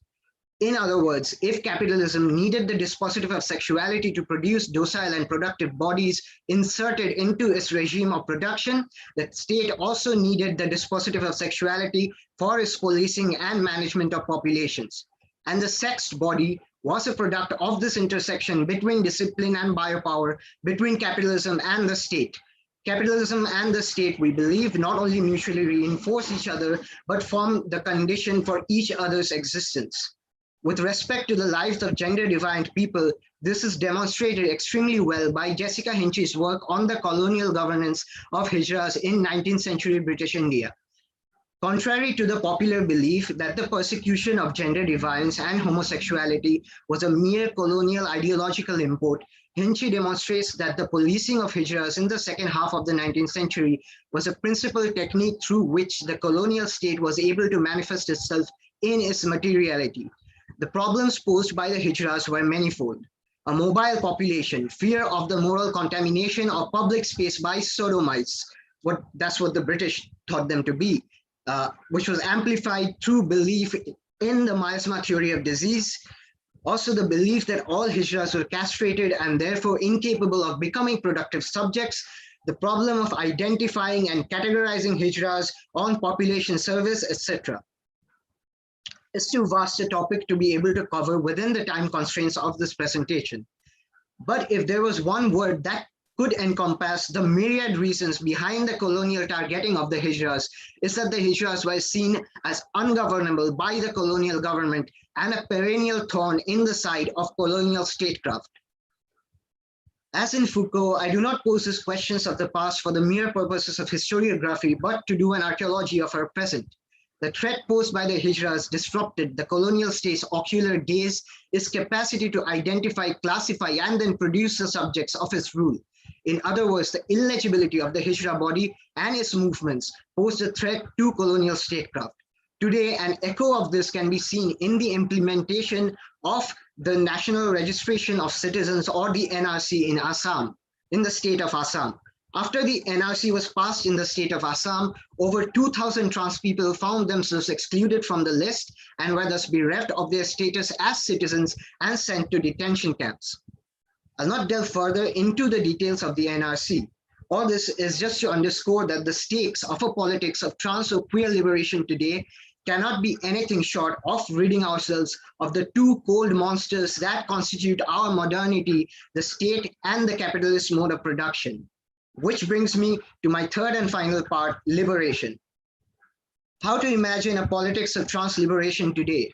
In other words, if capitalism needed the dispositive of sexuality to produce docile and productive bodies inserted into its regime of production, the state also needed the dispositive of sexuality for its policing and management of populations. And the sexed body was a product of this intersection between discipline and biopower, between capitalism and the state. Capitalism and the state, we believe, not only mutually reinforce each other, but form the condition for each other's existence. With respect to the lives of gender-defined people, this is demonstrated extremely well by Jessica Hinch's work on the colonial governance of hijras in 19th century British India. Contrary to the popular belief that the persecution of gender deviance and homosexuality was a mere colonial ideological import, Hinchi demonstrates that the policing of hijras in the second half of the 19th century was a principal technique through which the colonial state was able to manifest itself in its materiality. The problems posed by the hijras were manifold. A mobile population, fear of the moral contamination of public space by sodomites, that's what the British thought them to be, which was amplified through belief in the miasma theory of disease. Also, the belief that all hijras were castrated and therefore incapable of becoming productive subjects, the problem of identifying and categorizing hijras on population service, etc. It's too vast a topic to be able to cover within the time constraints of this presentation. But if there was one word that could encompass the myriad reasons behind the colonial targeting of the hijras, is that the hijras were seen as ungovernable by the colonial government and a perennial thorn in the side of colonial statecraft. As in Foucault, I do not pose these questions of the past for the mere purposes of historiography, but to do an archaeology of our present. The threat posed by the hijras disrupted the colonial state's ocular gaze, its capacity to identify, classify, and then produce the subjects of its rule. In other words, the illegibility of the hijra body and its movements posed a threat to colonial statecraft. Today, an echo of this can be seen in the implementation of the National Registration of Citizens, or the NRC, in Assam, in the state of Assam. After the NRC was passed in the state of Assam, over 2,000 trans people found themselves excluded from the list and were thus bereft of their status as citizens and sent to detention camps. I'll not delve further into the details of the NRC. All this is just to underscore that the stakes of a politics of trans or queer liberation today cannot be anything short of ridding ourselves of the two cold monsters that constitute our modernity, the state and the capitalist mode of production. Which brings me to my third and final part, liberation. How to imagine a politics of trans liberation today?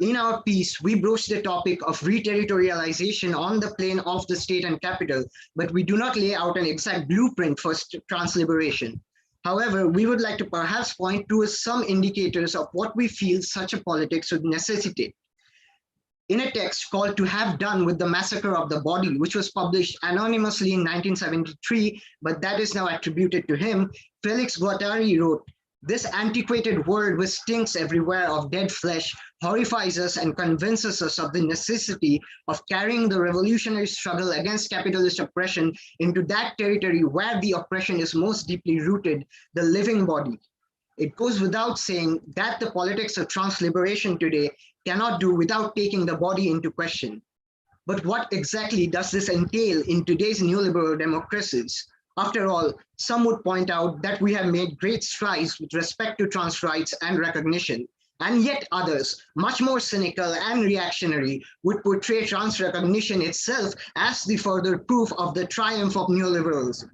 In our piece, we broach the topic of reterritorialization on the plane of the state and capital, but we do not lay out an exact blueprint for trans liberation. However, we would like to perhaps point to some indicators of what we feel such a politics would necessitate. In a text called To Have Done with the Massacre of the Body, which was published anonymously in 1973, but that is now attributed to him, Felix Guattari wrote, "This antiquated world which stinks everywhere of dead flesh horrifies us and convinces us of the necessity of carrying the revolutionary struggle against capitalist oppression into that territory where the oppression is most deeply rooted, the living body." It goes without saying that the politics of trans liberation today cannot do without taking the body into question. But what exactly does this entail in today's neoliberal democracies? After all, some would point out that we have made great strides with respect to trans rights and recognition, and yet others, much more cynical and reactionary, would portray trans recognition itself as the further proof of the triumph of neoliberalism.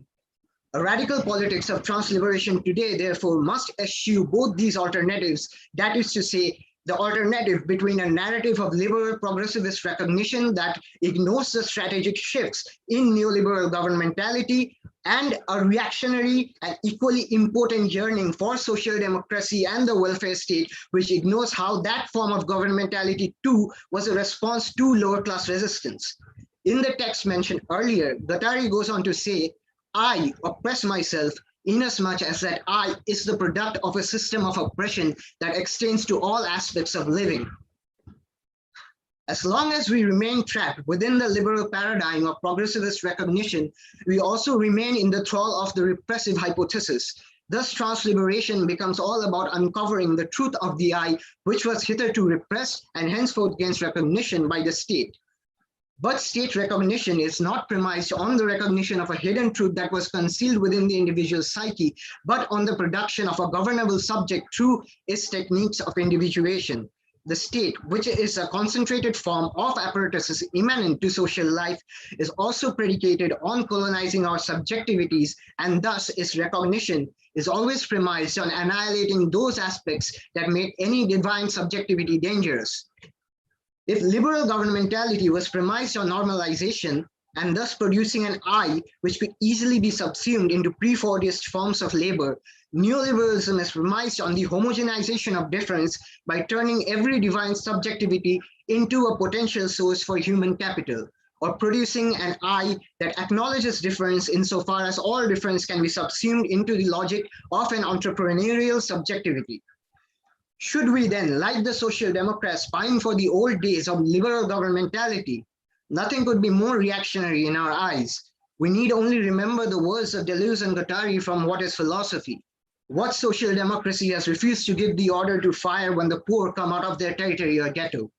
A radical politics of trans liberation today, therefore, must eschew both these alternatives, that is to say, the alternative between a narrative of liberal progressivist recognition that ignores the strategic shifts in neoliberal governmentality and a reactionary and equally important yearning for social democracy and the welfare state, which ignores how that form of governmentality too was a response to lower class resistance. In the text mentioned earlier, Guattari goes on to say, "I oppress myself inasmuch as that I is the product of a system of oppression that extends to all aspects of living." As long as we remain trapped within the liberal paradigm of progressivist recognition, we also remain in the thrall of the repressive hypothesis. Thus, trans liberation becomes all about uncovering the truth of the I, which was hitherto repressed and henceforth gains recognition by the state. But state recognition is not premised on the recognition of a hidden truth that was concealed within the individual psyche, but on the production of a governable subject through its techniques of individuation. The state, which is a concentrated form of apparatuses immanent to social life, is also predicated on colonizing our subjectivities, and thus its recognition is always premised on annihilating those aspects that make any divine subjectivity dangerous. If liberal governmentality was premised on normalization and thus producing an I which could easily be subsumed into pre-Fordist forms of labor, neoliberalism is premised on the homogenization of difference by turning every divine subjectivity into a potential source for human capital. or producing an I that acknowledges difference insofar as all difference can be subsumed into the logic of an entrepreneurial subjectivity. Should we then, like the Social Democrats, pine for the old days of liberal governmentality? Nothing could be more reactionary in our eyes. We need only remember the words of Deleuze and Guattari from What is Philosophy? What social democracy has refused to give the order to fire when the poor come out of their territory or ghetto?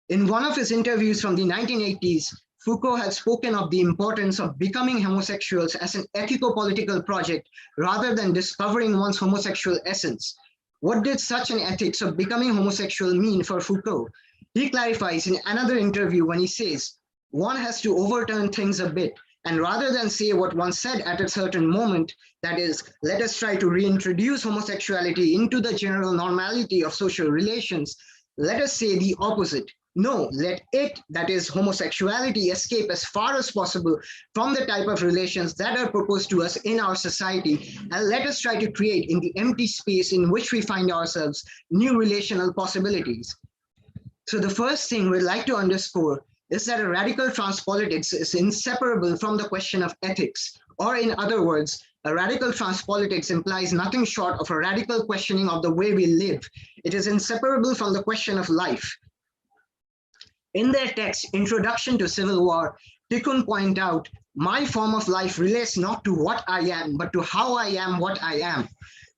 In one of his interviews from the 1980s, Foucault had spoken of the importance of becoming homosexuals as an ethico-political project rather than discovering one's homosexual essence. What did such an ethics of becoming homosexual mean for Foucault? He clarifies in another interview when he says, one has to overturn things a bit, and rather than say what one said at a certain moment, that is, let us try to reintroduce homosexuality into the general normality of social relations, let us say the opposite. No, let it, that is homosexuality, escape as far as possible from the type of relations that are proposed to us in our society, and let us try to create in the empty space in which we find ourselves new relational possibilities. So the first thing we'd like to underscore is that a radical transpolitics is inseparable from the question of ethics, or in other words, a radical transpolitics implies nothing short of a radical questioning of the way we live. It is inseparable from the question of life. In their text, Introduction to Civil War, Dickson point out, my form of life relates not to what I am, but to how I am what I am.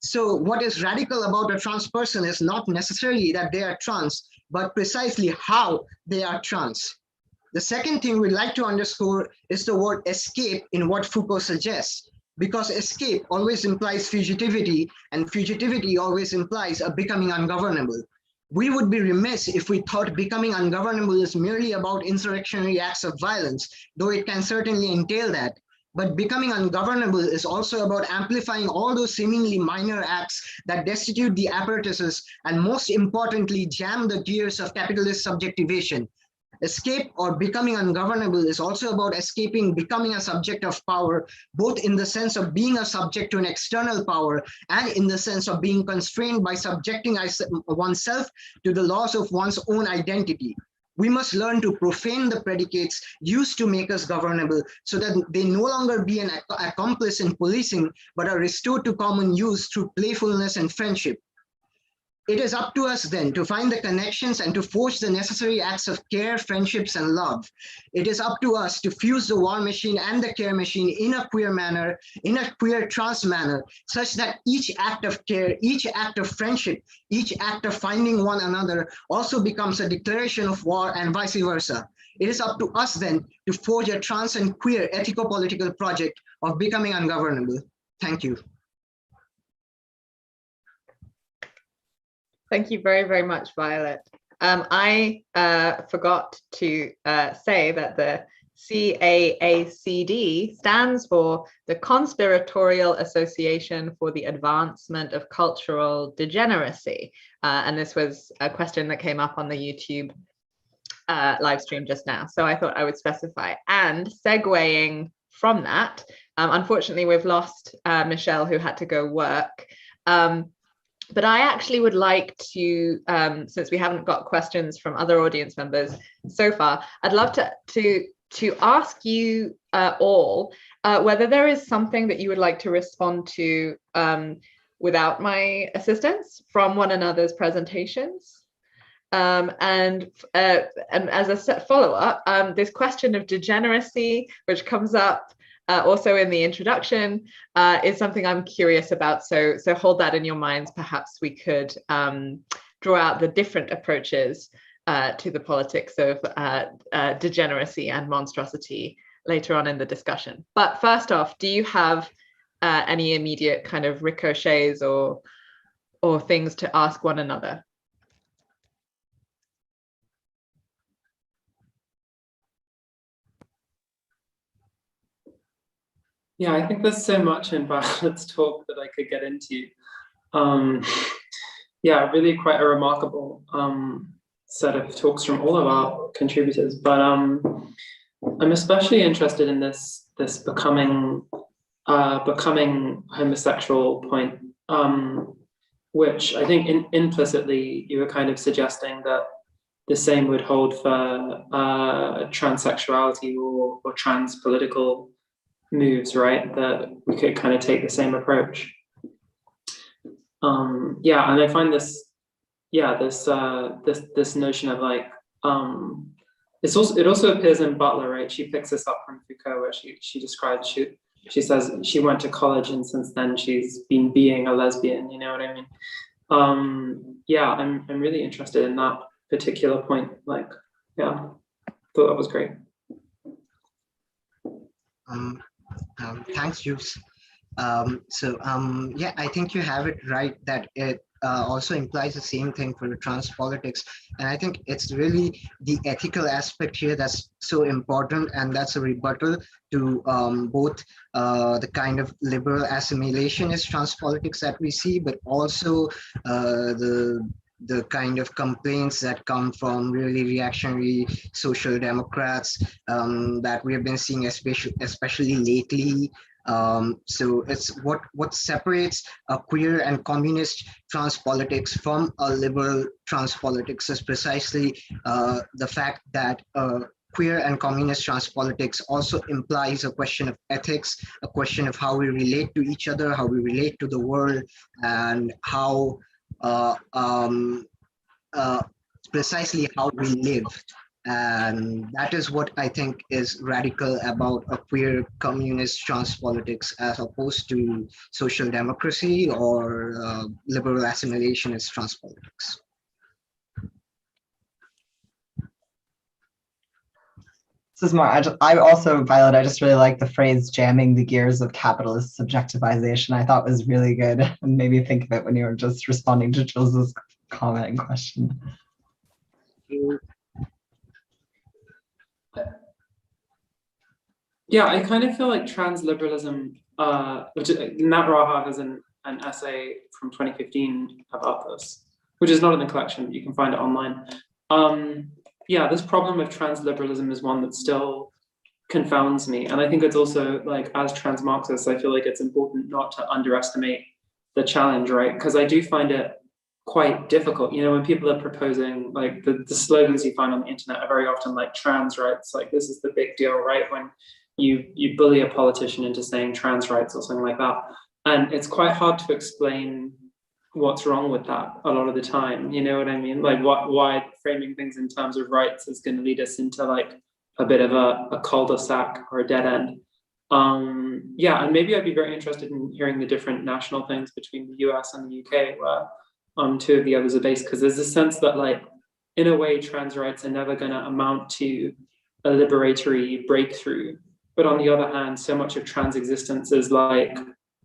So what is radical about a trans person is not necessarily that they are trans, but precisely how they are trans. The second thing we'd like to underscore is the word escape in what Foucault suggests, because escape always implies fugitivity, and fugitivity always implies a becoming ungovernable. We would be remiss if we thought becoming ungovernable is merely about insurrectionary acts of violence, though it can certainly entail that. But becoming ungovernable is also about amplifying all those seemingly minor acts that destitute the apparatuses and most importantly, jam the gears of capitalist subjectivation. Escape or becoming ungovernable is also about escaping becoming a subject of power, both in the sense of being a subject to an external power and in the sense of being constrained by subjecting oneself to the laws of one's own identity. We must learn to profane the predicates used to make us governable so that they no longer be an accomplice in policing, but are restored to common use through playfulness and friendship. It is up to us then to find the connections and to forge the necessary acts of care, friendships, and love. It is up to us to fuse the war machine and the care machine in a queer manner, in a queer trans manner, such that each act of care, each act of friendship, each act of finding one another also becomes a declaration of war and vice versa. It is up to us then to forge a trans and queer ethico-political project of becoming ungovernable. Thank you.
Thank you very, very much, Violet. I forgot to say that the CAACD stands for the Conspiratorial Association for the Advancement of Cultural Degeneracy. And this was a question that came up on the YouTube live stream just now. So I thought I would specify. And segueing from that, unfortunately, we've lost Michelle, who had to go work. But I actually would like to, since we haven't got questions from other audience members so far, I'd love to ask you all whether there is something that you would like to respond to without my assistance from one another's presentations. And as a follow-up, this question of degeneracy, which comes up also in the introduction, is something I'm curious about. So hold that in your minds. Perhaps we could draw out the different approaches to the politics of degeneracy and monstrosity later on in the discussion. But first off, do you have any immediate kind of ricochets or things to ask one another?
Yeah, I think there's so much in Violet's talk that I could get into. Yeah, really quite a remarkable set of talks from all of our contributors. But I'm especially interested in this becoming homosexual point, which I think implicitly you were kind of suggesting that the same would hold for transsexuality or trans political moves, right? That we could kind of take the same approach. Yeah, and I find this, yeah, this notion of like, it also appears in Butler, right? She picks this up from Foucault, where she describes, she says she went to college and since then she's been being a lesbian, you know what I mean? Yeah, I'm really interested in that particular point. Like, yeah, thought that was great.
Thanks, Jules. Yeah, I think you have it right that it also implies the same thing for trans politics. And I think it's really the ethical aspect here that's so important, and that's a rebuttal to both the kind of liberal assimilationist trans politics that we see, but also the kind of complaints that come from really reactionary social democrats that we have been seeing, especially lately. So it's what separates a queer and communist trans politics from a liberal trans politics is precisely the fact that queer and communist trans politics also implies a question of ethics, a question of how we relate to each other, how we relate to the world, and how precisely how we live. And that is what I think is radical about a queer communist trans politics as opposed to social democracy or liberal assimilationist trans politics.
This is more, I also, Violet, I just really like the phrase jamming the gears of capitalist subjectivization. I thought was really good, and made me think of it when you were just responding to Jules's comment and question.
Yeah, I kind of feel like transliberalism, which Nat Raha has an essay from 2015 about this, which is not in the collection, but you can find it online. Yeah, this problem of transliberalism is one that still confounds me. And I think it's also, like, as trans Marxists, I feel like it's important not to underestimate the challenge, right? Because I do find it quite difficult. You know, when people are proposing, like, the slogans you find on the internet are very often like trans rights, like this is the big deal, right? When you bully a politician into saying trans rights or something like that. And it's quite hard to explain what's wrong with that a lot of the time, you know what I mean? Like why framing things in terms of rights is going to lead us into like a bit of a cul-de-sac or a dead end. Yeah, and maybe I'd be very interested in hearing the different national things between the US and the UK where two of the others are based, because there's a sense that, like, in a way, trans rights are never going to amount to a liberatory breakthrough. But on the other hand, so much of trans existence is like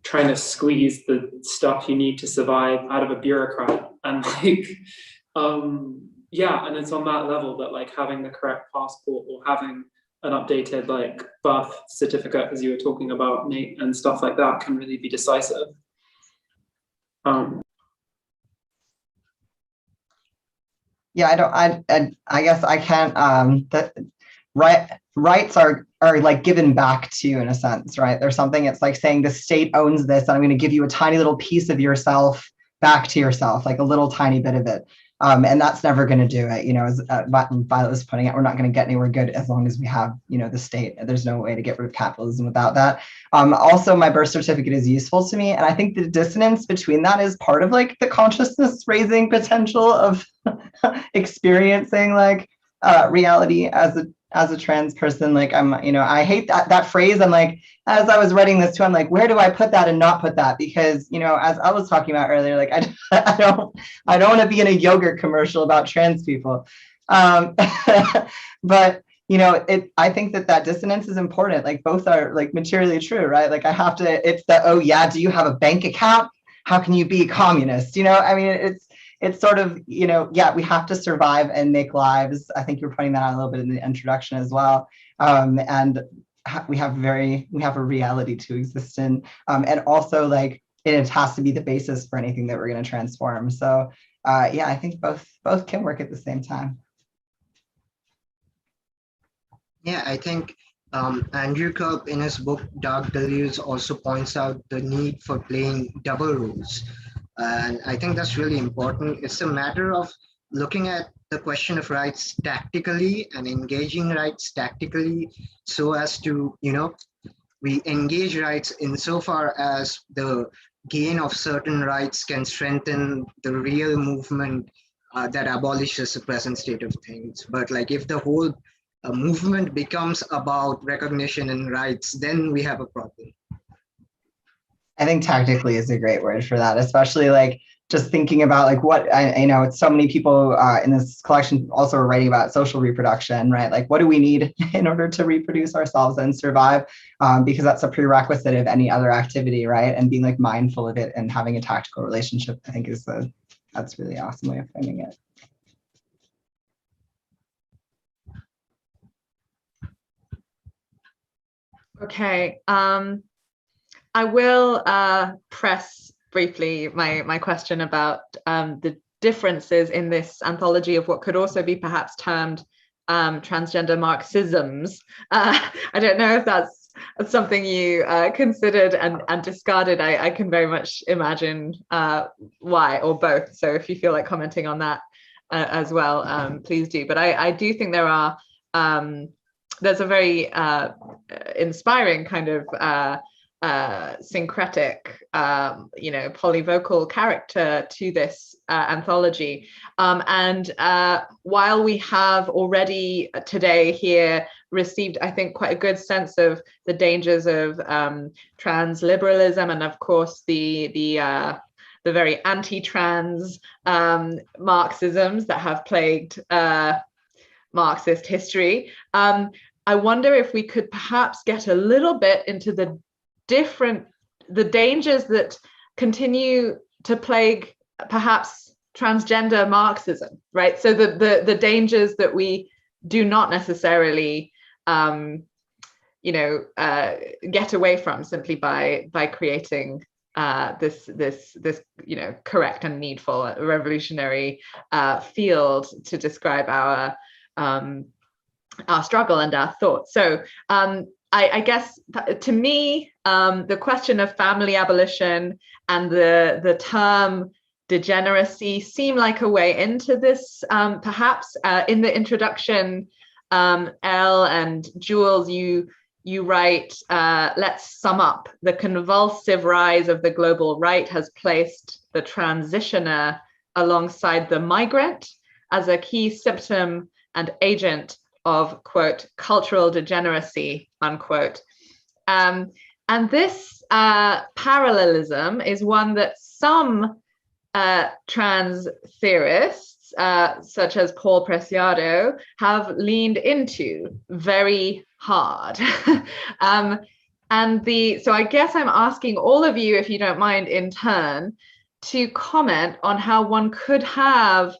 trying to squeeze the stuff you need to survive out of a bureaucrat. And like, yeah, and it's on that level that, like, having the correct passport or having an updated, like, birth certificate, as you were talking about, Nate, and stuff like that can really be decisive.
Yeah, I guess I can't, rights are like given back to you in a sense, right? There's something, it's like saying the state owns this and I'm going to give you a tiny little piece of yourself back to yourself, like a little tiny bit of it. And that's never going to do it. You know, as Violet was putting it, we're not going to get anywhere good as long as we have, you know, the state. There's no way to get rid of capitalism without that. Also, my birth certificate is useful to me. And I think the dissonance between that is part of like the consciousness raising potential of experiencing like reality as a trans person. Like, I'm, you know, I hate that phrase. I'm like, as I was writing this too, I'm like, where do I put that and not put that? Because, you know, as I was talking about earlier, like, I don't want to be in a yogurt commercial about trans people. But, you know, I think that dissonance is important. Like, both are like materially true, right? Like, I have to, it's the, oh yeah, do you have a bank account? How can you be a communist? You know, I mean, it's sort of, you know, yeah, we have to survive and make lives. I think you're pointing that out a little bit in the introduction as well. And we have a reality to exist in. And also, like, it has to be the basis for anything that we're going to transform. So yeah, I think both can work at the same time.
Yeah, I think Andrew Kirk in his book Dark Deluge also points out the need for playing double roles. And I think that's really important. It's a matter of looking at the question of rights tactically and engaging rights tactically so as to, we engage rights insofar as the gain of certain rights can strengthen the real movement that abolishes the present state of things. But like if the whole movement becomes about recognition and rights, then we have a problem.
I think tactically is a great word for that, especially like just thinking about like what I know it's so many people in this collection also are writing about social reproduction, right? Like what do we need in order to reproduce ourselves and survive? Because that's a prerequisite of any other activity, right? And being like mindful of it and having a tactical relationship, I think that's really awesome way of framing it.
Okay, I will press briefly my question about the differences in this anthology of what could also be perhaps termed transgender Marxisms. I don't know if that's something you considered and discarded. I can very much imagine why, or both. So if you feel like commenting on that as well, please do. But I do think there are, there's a very inspiring kind of syncretic, polyvocal character to this anthology. And while we have already today here received, I think, quite a good sense of the dangers of transliberalism and, of course, the very anti-trans Marxisms that have plagued Marxist history. I wonder if we could perhaps get a little bit into the dangers that continue to plague perhaps transgender Marxism, right? So the dangers that we do not necessarily get away from simply by creating this correct and needful revolutionary field to describe our struggle and our thoughts. So I guess to me, the question of family abolition and the term degeneracy seem like a way into this. Perhaps in the introduction, Elle and Jules, you write, let's sum up. The convulsive rise of the global right has placed the transitioner alongside the migrant as a key symptom and agent of, quote, cultural degeneracy, unquote. And this parallelism is one that some trans theorists, such as Paul Preciado, have leaned into very hard. So I guess I'm asking all of you, if you don't mind, in turn, to comment on how one could have,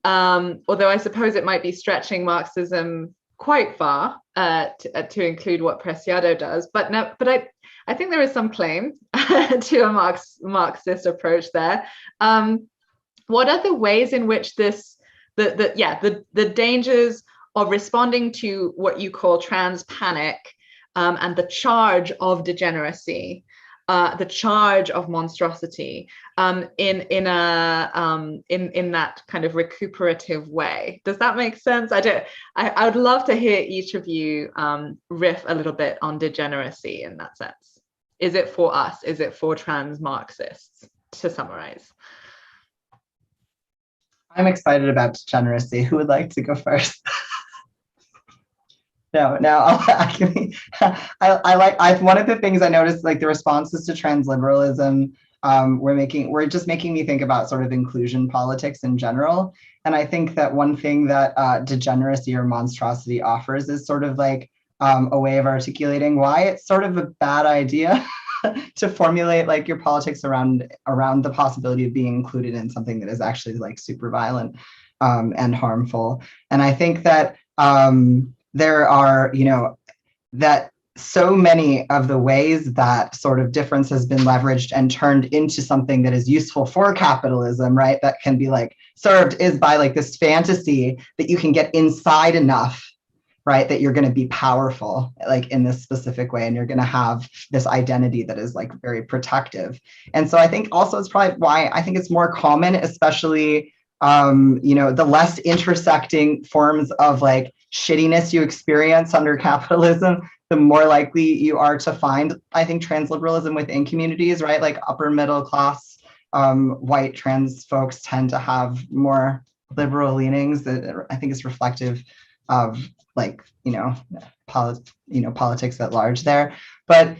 although I suppose it might be stretching Marxism quite far to include what Preciado does, but I think there is some claim to a Marxist approach there. What are the ways in which the dangers of responding to what you call trans panic and the charge of degeneracy, the charge of monstrosity, in that kind of recuperative way? Does that make sense? I would love to hear each of you riff a little bit on degeneracy in that sense. Is it for us? Is it for trans Marxists? To summarize.
I'm excited about degeneracy. Who would like to go first? No, one of the things I noticed, like the responses to transliberalism, were just making me think about sort of inclusion politics in general. And I think that one thing that degeneracy or monstrosity offers is sort of like a way of articulating why it's sort of a bad idea to formulate like your politics around the possibility of being included in something that is actually like super violent and harmful. And I think that there are, that so many of the ways that sort of difference has been leveraged and turned into something that is useful for capitalism, right? That can be like served is by like this fantasy that you can get inside enough, right? That you're going to be powerful, like in this specific way, and you're going to have this identity that is like very protective. And so I think also it's probably why I think it's more common, especially the less intersecting forms of like shittiness you experience under capitalism, the more likely you are to find, I think, transliberalism within communities, right? Like upper middle class white trans folks tend to have more liberal leanings that I think is reflective of like, politics at large there. But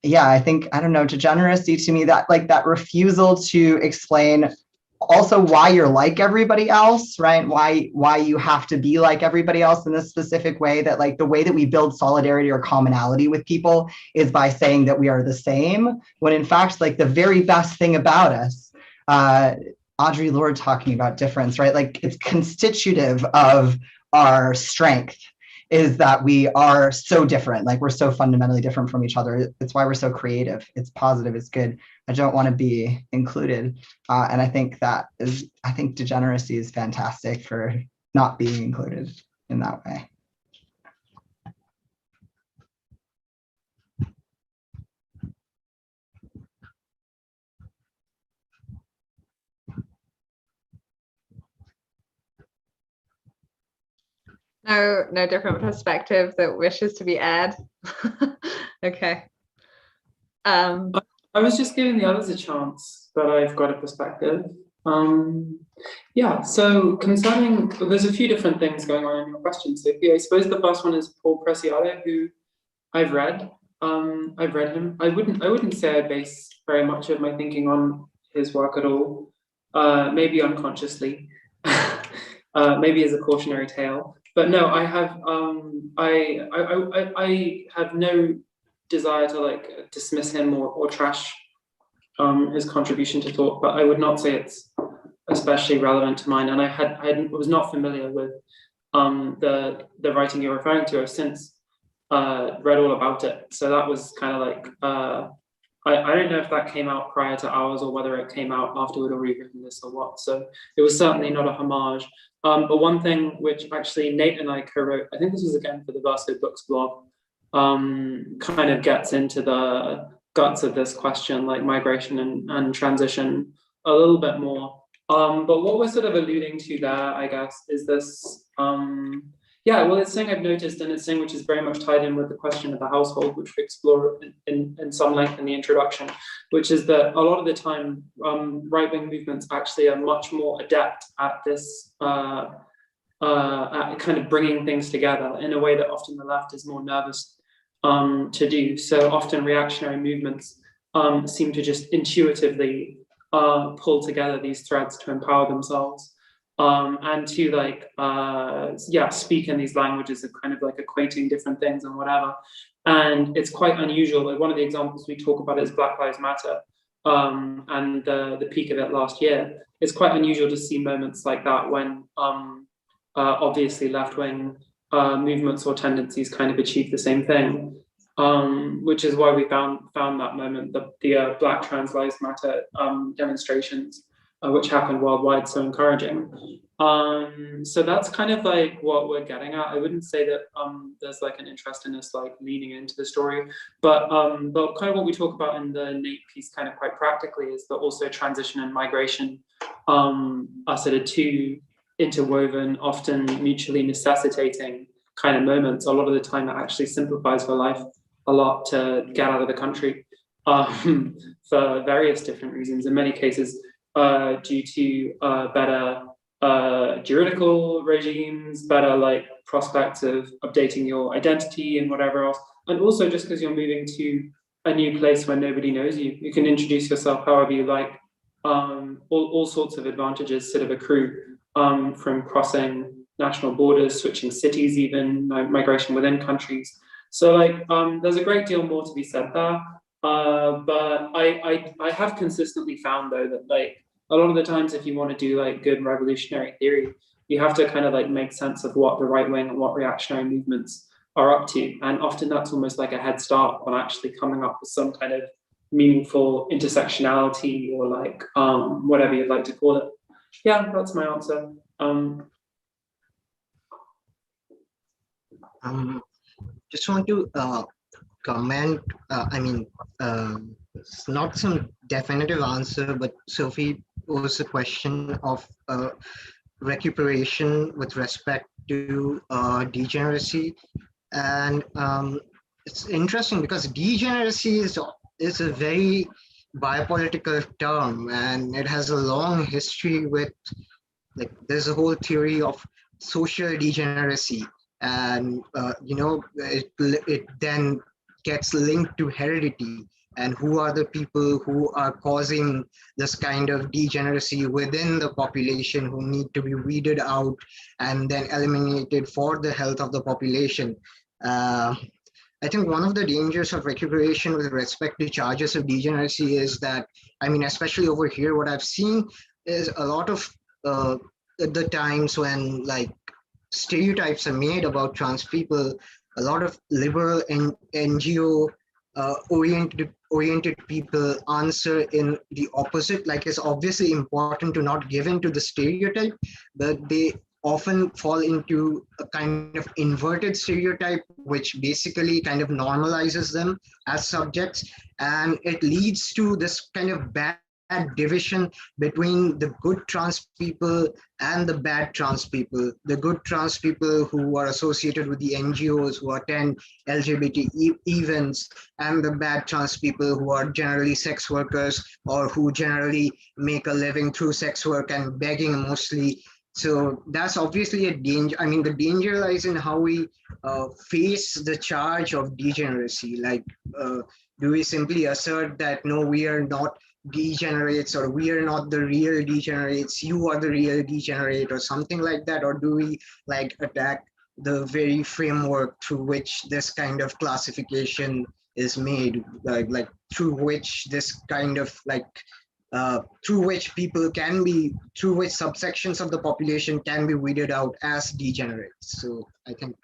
yeah, I think, I don't know, degeneracy to me, that like that refusal to explain also why you're like everybody else, right? Why you have to be like everybody else in this specific way, that like the way that we build solidarity or commonality with people is by saying that we are the same, when in fact, like the very best thing about us, Audre Lorde talking about difference, right? Like it's constitutive of our strength is that we are so different, like we're so fundamentally different from each other. It's why we're so creative. It's positive, it's good. I don't want to be included. And I think degeneracy is fantastic for not being included in that way.
No different perspective that wishes to be aired. Okay.
I was just giving the others a chance, but I've got a perspective. Yeah, so concerning, there's a few different things going on in your question, Sophie. I suppose the first one is Paul Preciado, who I've read. I've read him. I wouldn't say I base very much of my thinking on his work at all. Maybe unconsciously, maybe as a cautionary tale. But no, I have I have no desire to like dismiss him or trash his contribution to thought, but I would not say it's especially relevant to mine. And I was not familiar with the writing you're referring to. I've since read all about it. So that was kind of like I don't know if that came out prior to ours or whether it came out after we'd already written this or what. So it was certainly not a homage. But one thing which actually Nate and I co-wrote, I think this was again for the Verso Books blog, kind of gets into the guts of this question, like migration and transition a little bit more. But what we're sort of alluding to there, I guess, is this, yeah, well, it's something I've noticed, and it's something which is very much tied in with the question of the household, which we explore in some length in the introduction, which is that a lot of the time, right-wing movements actually are much more adept at this, at kind of bringing things together in a way that often the left is more nervous to do. So often reactionary movements seem to just intuitively pull together these threads to empower themselves. And to like, yeah, speak in these languages of kind of like equating different things and whatever. And it's quite unusual. Like one of the examples we talk about is Black Lives Matter and the peak of it last year. It's quite unusual to see moments like that when obviously left-wing movements or tendencies kind of achieve the same thing. Which is why we found that moment, the Black Trans Lives Matter demonstrations, which happened worldwide, so encouraging. So that's kind of like what we're getting at. I wouldn't say that there's like an interest in us like leaning into the story, but kind of what we talk about in the Nate piece kind of quite practically is that also transition and migration are sort of two interwoven, often mutually necessitating kind of moments. A lot of the time it actually simplifies for life a lot to get out of the country for various different reasons. In many cases, due to better juridical regimes, better like prospects of updating your identity and whatever else. And also just because you're moving to a new place where nobody knows you, you can introduce yourself however you like. All sorts of advantages sort of accrue from crossing national borders, switching cities, even migration within countries. So like there's a great deal more to be said there. But I have consistently found though that like a lot of the times if you want to do like good revolutionary theory, you have to kind of like make sense of what the right wing and what reactionary movements are up to. And often that's almost like a head start on actually coming up with some kind of meaningful intersectionality or like whatever you'd like to call it. Yeah, that's my answer.
Just want to comment. I mean, it's not some definitive answer, but Sophie was a question of recuperation with respect to degeneracy. And it's interesting because degeneracy is a very biopolitical term, and it has a long history with, like, there's a whole theory of social degeneracy, and it then gets linked to heredity, and who are the people who are causing this kind of degeneracy within the population, who need to be weeded out and then eliminated for the health of the population. I think one of the dangers of recuperation with respect to charges of degeneracy is that, I mean, especially over here, what I've seen is a lot of the times when, like, stereotypes are made about trans people, a lot of liberal and NGO oriented people answer in the opposite. Like, it's obviously important to not give in to the stereotype, but they often fall into a kind of inverted stereotype, which basically kind of normalizes them as subjects, and it leads to this kind of bad division between the good trans people and the bad trans people. The good trans people who are associated with the NGOs, who attend LGBT events, and the bad trans people who are generally sex workers or who generally make a living through sex work and begging mostly. So that's obviously a danger. I mean, the danger lies in how we face the charge of degeneracy. Like, do we simply assert that, no, we are not degenerates, or we are not the real degenerates, you are the real degenerate, or something like that? Or do we, like, attack the very framework through which this kind of classification is made, like through which this kind of, like, through which people can be, through which subsections of the population can be weeded out as degenerates? So I think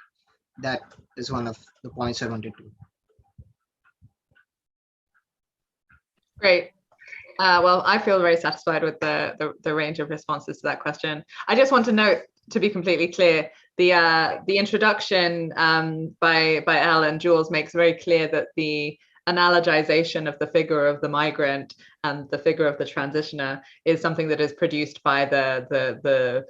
that is one of the points I wanted to.
Great. Well, I feel very satisfied with the range of responses to that question. I just want to note, to be completely clear, the introduction by Elle and Jules makes very clear that the analogization of the figure of the migrant and the figure of the transitioner is something that is produced by the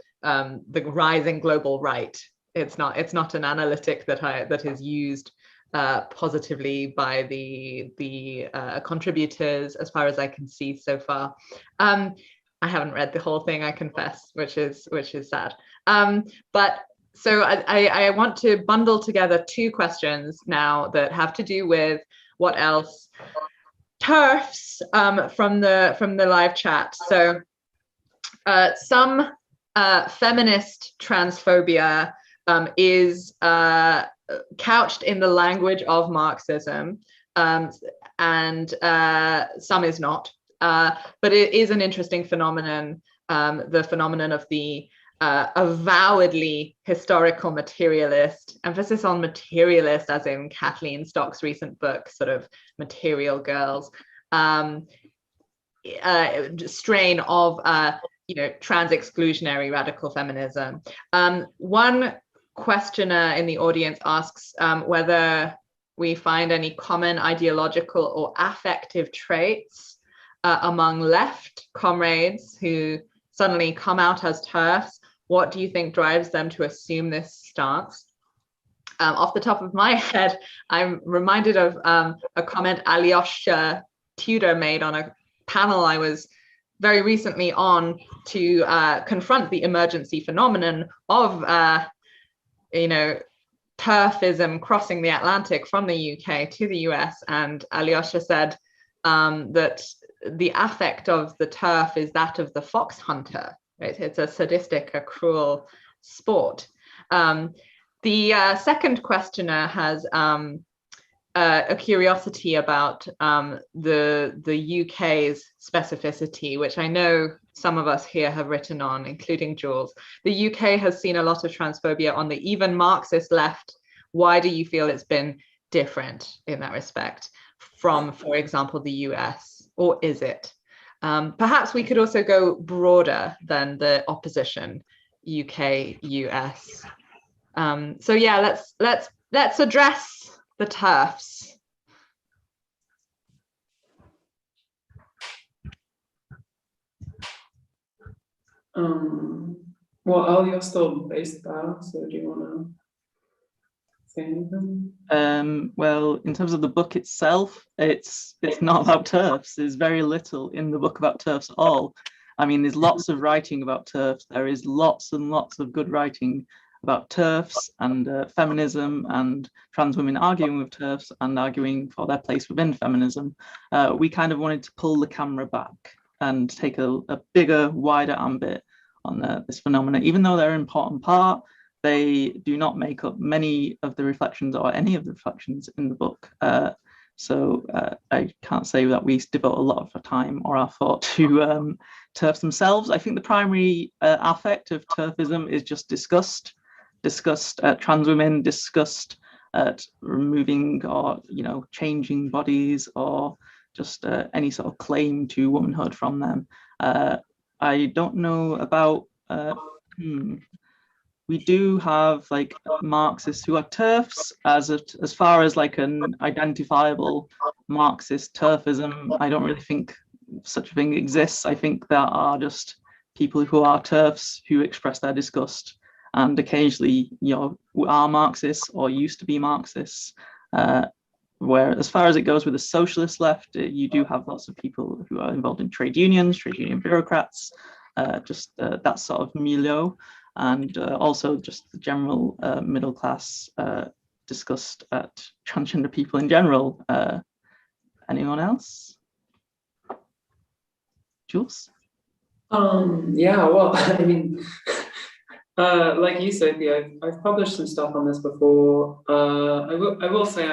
rising global right. It's not an analytic that is used positively by the contributors, as far as I can see so far. I haven't read the whole thing, I confess, which is sad. But so I want to bundle together two questions now that have to do with what else. TERFs from the live chat. So some feminist transphobia is couched in the language of Marxism, and some is not. But it is an interesting phenomenon, the phenomenon of the avowedly historical materialist, emphasis on materialist as in Kathleen Stock's recent book, sort of Material Girls, strain of trans-exclusionary radical feminism. One questioner in the audience asks whether we find any common ideological or affective traits among left comrades who suddenly come out as TERFs. What do you think drives them to assume this stance? Off the top of my head, I'm reminded of a comment Alyosha Tudor made on a panel I was very recently on to confront the emergency phenomenon of TERFism crossing the Atlantic from the UK to the US. And Alyosha said that the affect of the TERF is that of the fox hunter. Right? It's a sadistic, a cruel sport. The second questioner has a curiosity about the UK's specificity, which I know some of us here have written on, including Jules. The UK has seen a lot of transphobia on the even Marxist left. Why do you feel it's been different in that respect from, for example, the US, or is it? Perhaps we could also go broader than the opposition, UK, US. So yeah, let's address the TERFs.
Well, Elle, you're still based there, so do you want to say anything?
Well, in terms of the book itself, it's not about TERFs. There's very little in the book about TERFs at all. I mean, there's lots of writing about TERFs. There is lots and lots of good writing about TERFs and feminism and trans women arguing with TERFs and arguing for their place within feminism. We kind of wanted to pull the camera back and take a bigger, wider ambit on this phenomena, even though they're an important part. They do not make up many of the reflections or any of the reflections in the book. So I can't say that we devote a lot of our time or our thought to TERFs themselves. I think the primary affect of TERFism is just disgust at trans women, disgust at removing or changing bodies or just any sort of claim to womanhood from them. I don't know about we do have like Marxists who are TERFs as far as like an identifiable Marxist TERFism. I don't really think such a thing exists. I think there are just people who are TERFs who express their disgust and occasionally are Marxists or used to be Marxists. Where as far as it goes with the socialist left, you do have lots of people who are involved in trade union bureaucrats, just that sort of milieu. And also just the general middle class disgust at transgender people in general. Anyone else? Jules?
Yeah, well, I mean, like you, Sophie, I've published some stuff on this before. I will say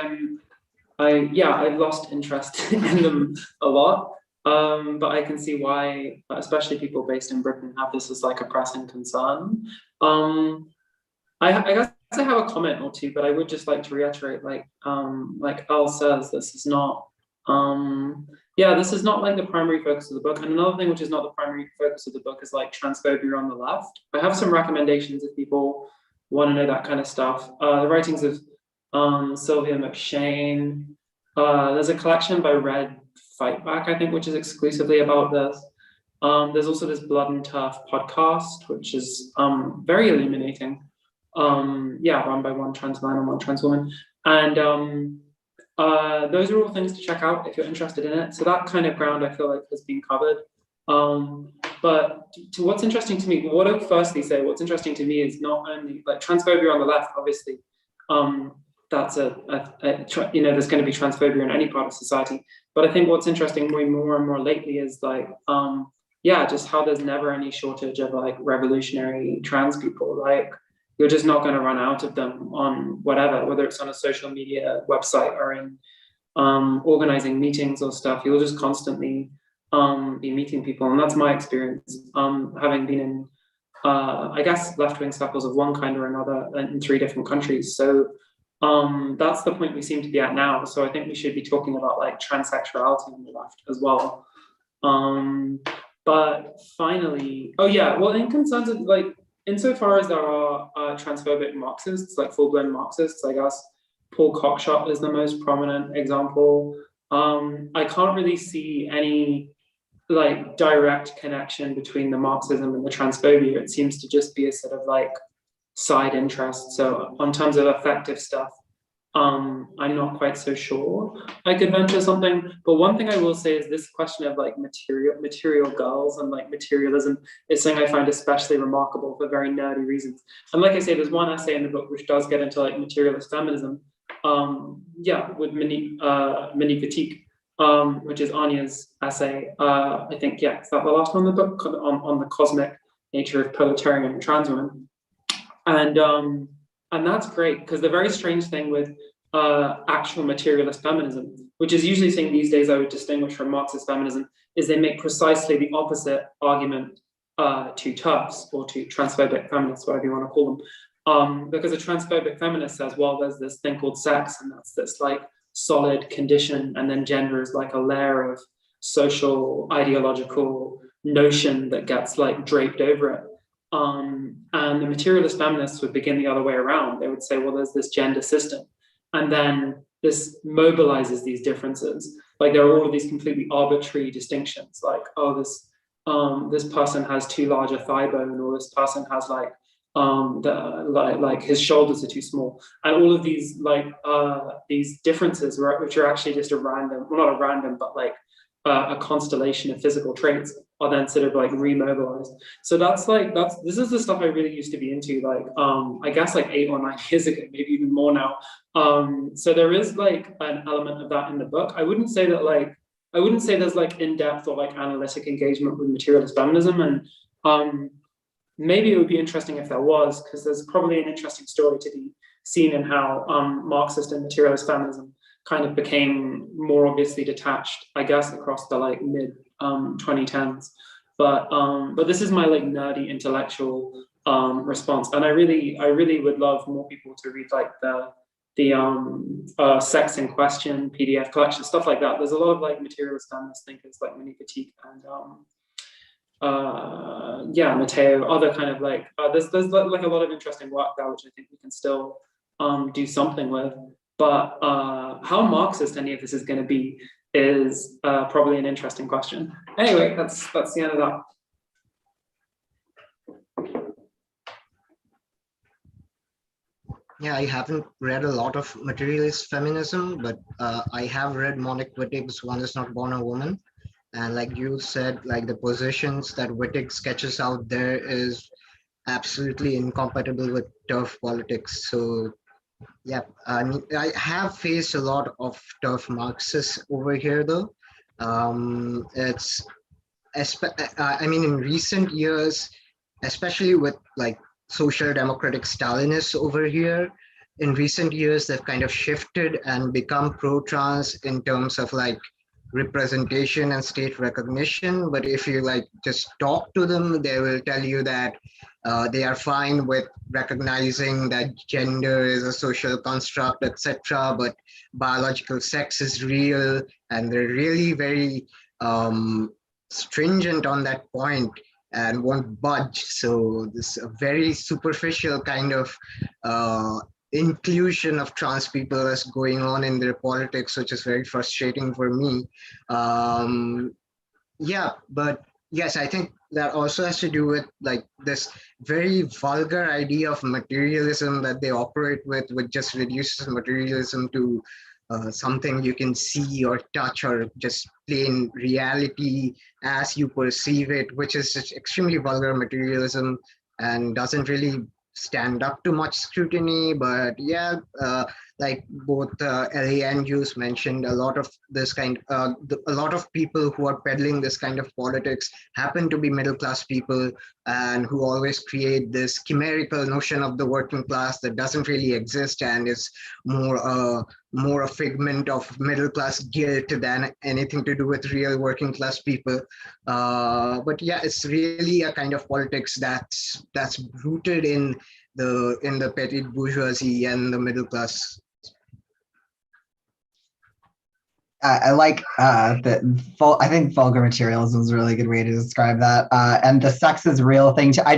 I've lost interest in them a lot. But I can see why, especially people based in Britain, have this as like a pressing concern. I guess I have a comment or two, but I would just like to reiterate, like Elle says, this is not, this is not like the primary focus of the book. And another thing which is not the primary focus of the book is like transphobia on the left. I have some recommendations if people want to know that kind of stuff. The writings of Sylvia McShane. There's a collection by Red Fight Back, I think, which is exclusively about this. There's also this Blood and Turf podcast, which is very illuminating. Run by one trans man and one trans woman. And those are all things to check out if you're interested in it. So that kind of ground I feel like has been covered. But to what's interesting to me, what I'll firstly say, what's interesting to me is not only like transphobia on the left, obviously, that's there's going to be transphobia in any part of society. But I think what's interesting more and more lately is like, just how there's never any shortage of like revolutionary trans people. Like you're just not going to run out of them on whether it's on a social media website or in organizing meetings or stuff. You'll just constantly be meeting people. And that's my experience, having been in, I guess, left-wing circles of one kind or another in 3 different countries. So that's the point we seem to be at now. So I think we should be talking about like transsexuality on the left as well. But finally, in concerns of like, insofar as there are transphobic Marxists, like full-blown Marxists, I guess Paul Cockshott is the most prominent example. I can't really see any like direct connection between the Marxism and the transphobia. It seems to just be a sort of like side interest. So in terms of effective stuff, I'm not quite so sure I could venture something. But one thing I will say is this question of like material girls and like materialism is something I find especially remarkable for very nerdy reasons. And like I say, there's one essay in the book which does get into like materialist feminism, with mini critique, which is Anya's essay. I think, is that the last one in the book on the cosmic nature of proletarian and trans women. And that's great, because the very strange thing with actual materialist feminism, which is usually saying these days I would distinguish from Marxist feminism, is they make precisely the opposite argument to TERFs or to transphobic feminists, whatever you want to call them. Because a transphobic feminist says, well, there's this thing called sex, and that's this like solid condition, and then gender is like a layer of social ideological notion that gets like draped over it. And the materialist feminists would begin the other way around. They would say, well, there's this gender system, and then this mobilizes these differences. Like there are all of these completely arbitrary distinctions, like, oh, this this person has too large a thigh bone, or this person has like his shoulders are too small, and all of these these differences, which are actually just a random, well, not a random, but like a constellation of physical traits, are then sort of like remobilized. So this is the stuff I really used to be into, like I guess like 8 or 9 years ago, maybe even more now. So there is like an element of that in the book. I wouldn't say there's like in-depth or like analytic engagement with materialist feminism, and maybe it would be interesting if there was, because there's probably an interesting story to be seen in how Marxist and materialist feminism kind of became more obviously detached, I guess, across the like mid 2010s. But this is my like nerdy intellectual response, and I really would love more people to read like the Sex in Question PDF collection, stuff like that. There's a lot of like materialist feminist thinkers like Monique Petit and Matteo, other kind of like there's like a lot of interesting work there, which I think we can still do something with. But how Marxist any of this is going to be is probably an interesting question. Anyway, that's the end of that.
Yeah, I haven't read a lot of materialist feminism, but I have read Monique Wittig's One is Not Born a Woman. And like you said, like the positions that Wittig sketches out there is absolutely incompatible with turf politics. So yeah, I mean, I have faced a lot of turf Marxists over here though. I mean, in recent years, especially with like social democratic Stalinists over here, in recent years, they've kind of shifted and become pro-trans in terms of like representation and state recognition. But if you like just talk to them, they will tell you that they are fine with recognizing that gender is a social construct, etc. But biological sex is real, and they're really very stringent on that point and won't budge. So this very superficial kind of inclusion of trans people is going on in their politics, which is very frustrating for me. Yeah, but yes, I think that also has to do with like this very vulgar idea of materialism that they operate with, which just reduces materialism to something you can see or touch, or just plain reality as you perceive it, which is just extremely vulgar materialism and doesn't really stand up to much scrutiny. But yeah, like both Elle and Jules mentioned, a lot of this kind, a lot of people who are peddling this kind of politics happen to be middle class people, and who always create this chimerical notion of the working class that doesn't really exist and is more a figment of middle class guilt than anything to do with real working class people. But yeah, it's really a kind of politics that's rooted in the petite bourgeoisie and the middle class.
I like I think vulgar materialism is a really good way to describe that. And the sex is real thing too. I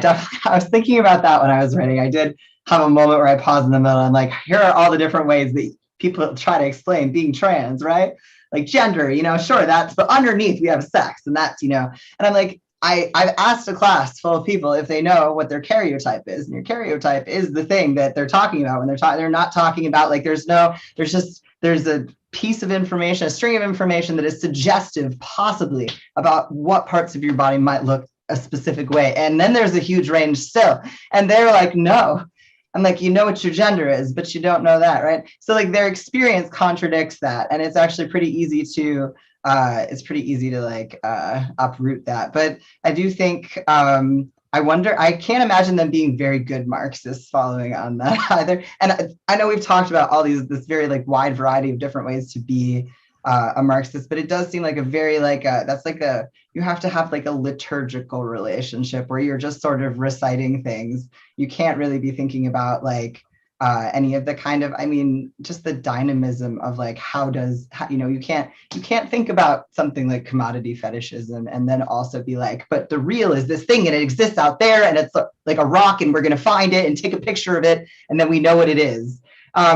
was thinking about that when I was writing. I did have a moment where I paused in the middle and like, here are all the different ways that people try to explain being trans, right? Like gender, you know, sure, but underneath we have sex, and that's, you know, and I'm like, I've asked a class full of people if they know what their karyotype is, and your karyotype is the thing that they're talking about when they're not talking about like there's a piece of information, a string of information that is suggestive possibly about what parts of your body might look a specific way. And then there's a huge range still. And they're like, no. I'm like, you know what your gender is, but you don't know that, right? So like their experience contradicts that. And it's actually pretty easy to like uproot that. But I do think, I can't imagine them being very good Marxists following on that either. And I know we've talked about all this very like wide variety of different ways to be a Marxist, but it does seem like a very like you have to have like a liturgical relationship where you're just sort of reciting things. You can't really be thinking about like any of the kind of, I mean, just the dynamism of like you can't think about something like commodity fetishism and then also be like, but the real is this thing and it exists out there and it's like a rock and we're going to find it and take a picture of it and then we know what it is.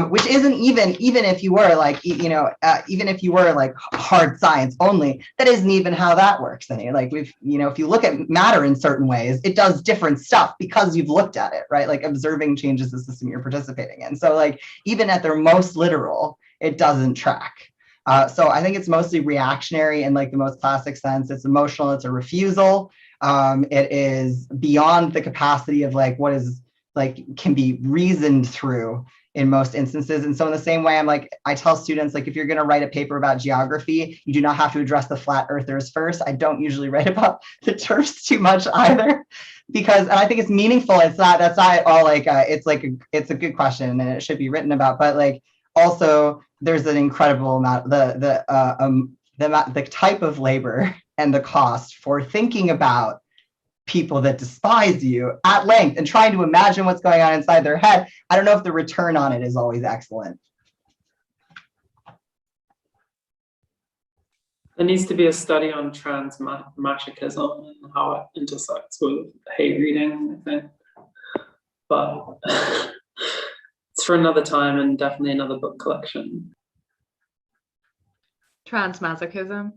which isn't even if you were like, even if you were like hard science only, that isn't even how that works. And like if you look at matter in certain ways, it does different stuff because you've looked at it, right? Like observing changes the system you're participating in. So like even at their most literal, it doesn't track. So I think it's mostly reactionary in like the most classic sense. It's emotional, it's a refusal. It is beyond the capacity of like what is like can be reasoned through in most instances. And so in the same way, I tell students, like, if you're going to write a paper about geography, you do not have to address the flat earthers first. I don't usually write about the TERFs too much either, because I think it's meaningful. That's not all like, it's a good question and it should be written about, but like, also there's an incredible amount, the type of labor and the cost for thinking about people that despise you at length and trying to imagine what's going on inside their head. I don't know if the return on it is always excellent.
There needs to be a study on transmasochism and how it intersects with hate reading, I think. But it's for another time and definitely another book collection.
Transmasochism.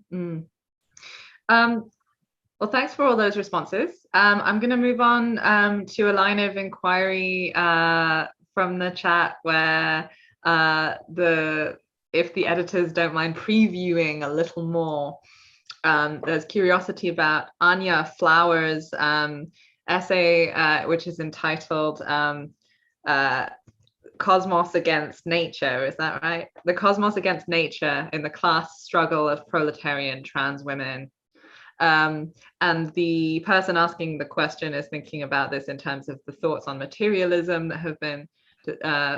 Well, thanks for all those responses. I'm going to move on to a line of inquiry from the chat where if the editors don't mind previewing a little more, there's curiosity about Anya Flower's essay, which is entitled Cosmos Against Nature, is that right? The Cosmos Against Nature in the Class Struggle of Proletarian Trans Women. And the person asking the question is thinking about this in terms of the thoughts on materialism that have been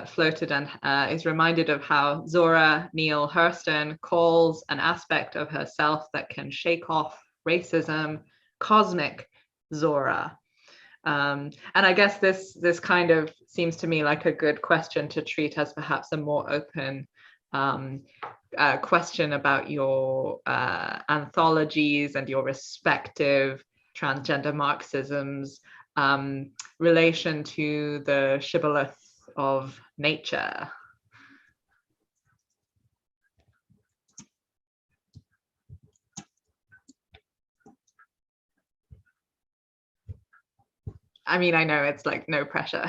floated, and is reminded of how Zora Neale Hurston calls an aspect of herself that can shake off racism cosmic Zora. And I guess this kind of seems to me like a good question to treat as perhaps a more open question about your anthologies and your respective transgender Marxisms relation to the shibboleth of nature. I mean, I know it's like no pressure.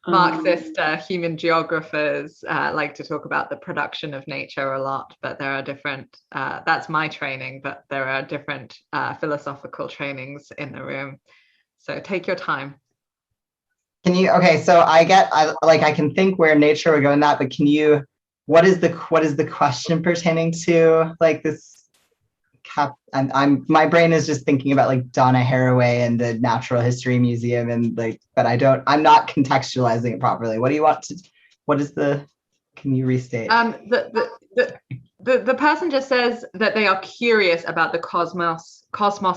Marxist human geographers like to talk about the production of nature a lot, but there are different, that's my training, but there are different philosophical trainings in the room. So take your time.
Can you, okay, so I can think where nature would go in that, but can you, what is the question pertaining to, like this? My brain is just thinking about like Donna Haraway and the Natural History Museum and like, but I'm not contextualizing it properly. What do you want to, can you restate?
The person just says that they are curious about the cosmos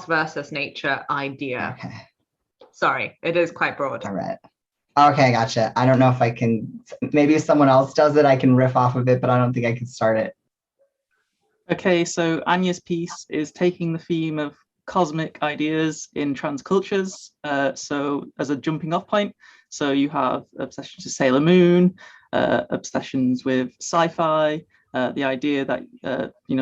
versus nature idea.
Okay.
Sorry, it is quite broad.
All right. Okay, gotcha. I don't know if I can, maybe if someone else does it, I can riff off of it, but I don't think I can start it.
Okay, so Anya's piece is taking the theme of cosmic ideas in trans cultures. So as a jumping off point, so you have obsessions with Sailor Moon, obsessions with sci-fi, the idea that,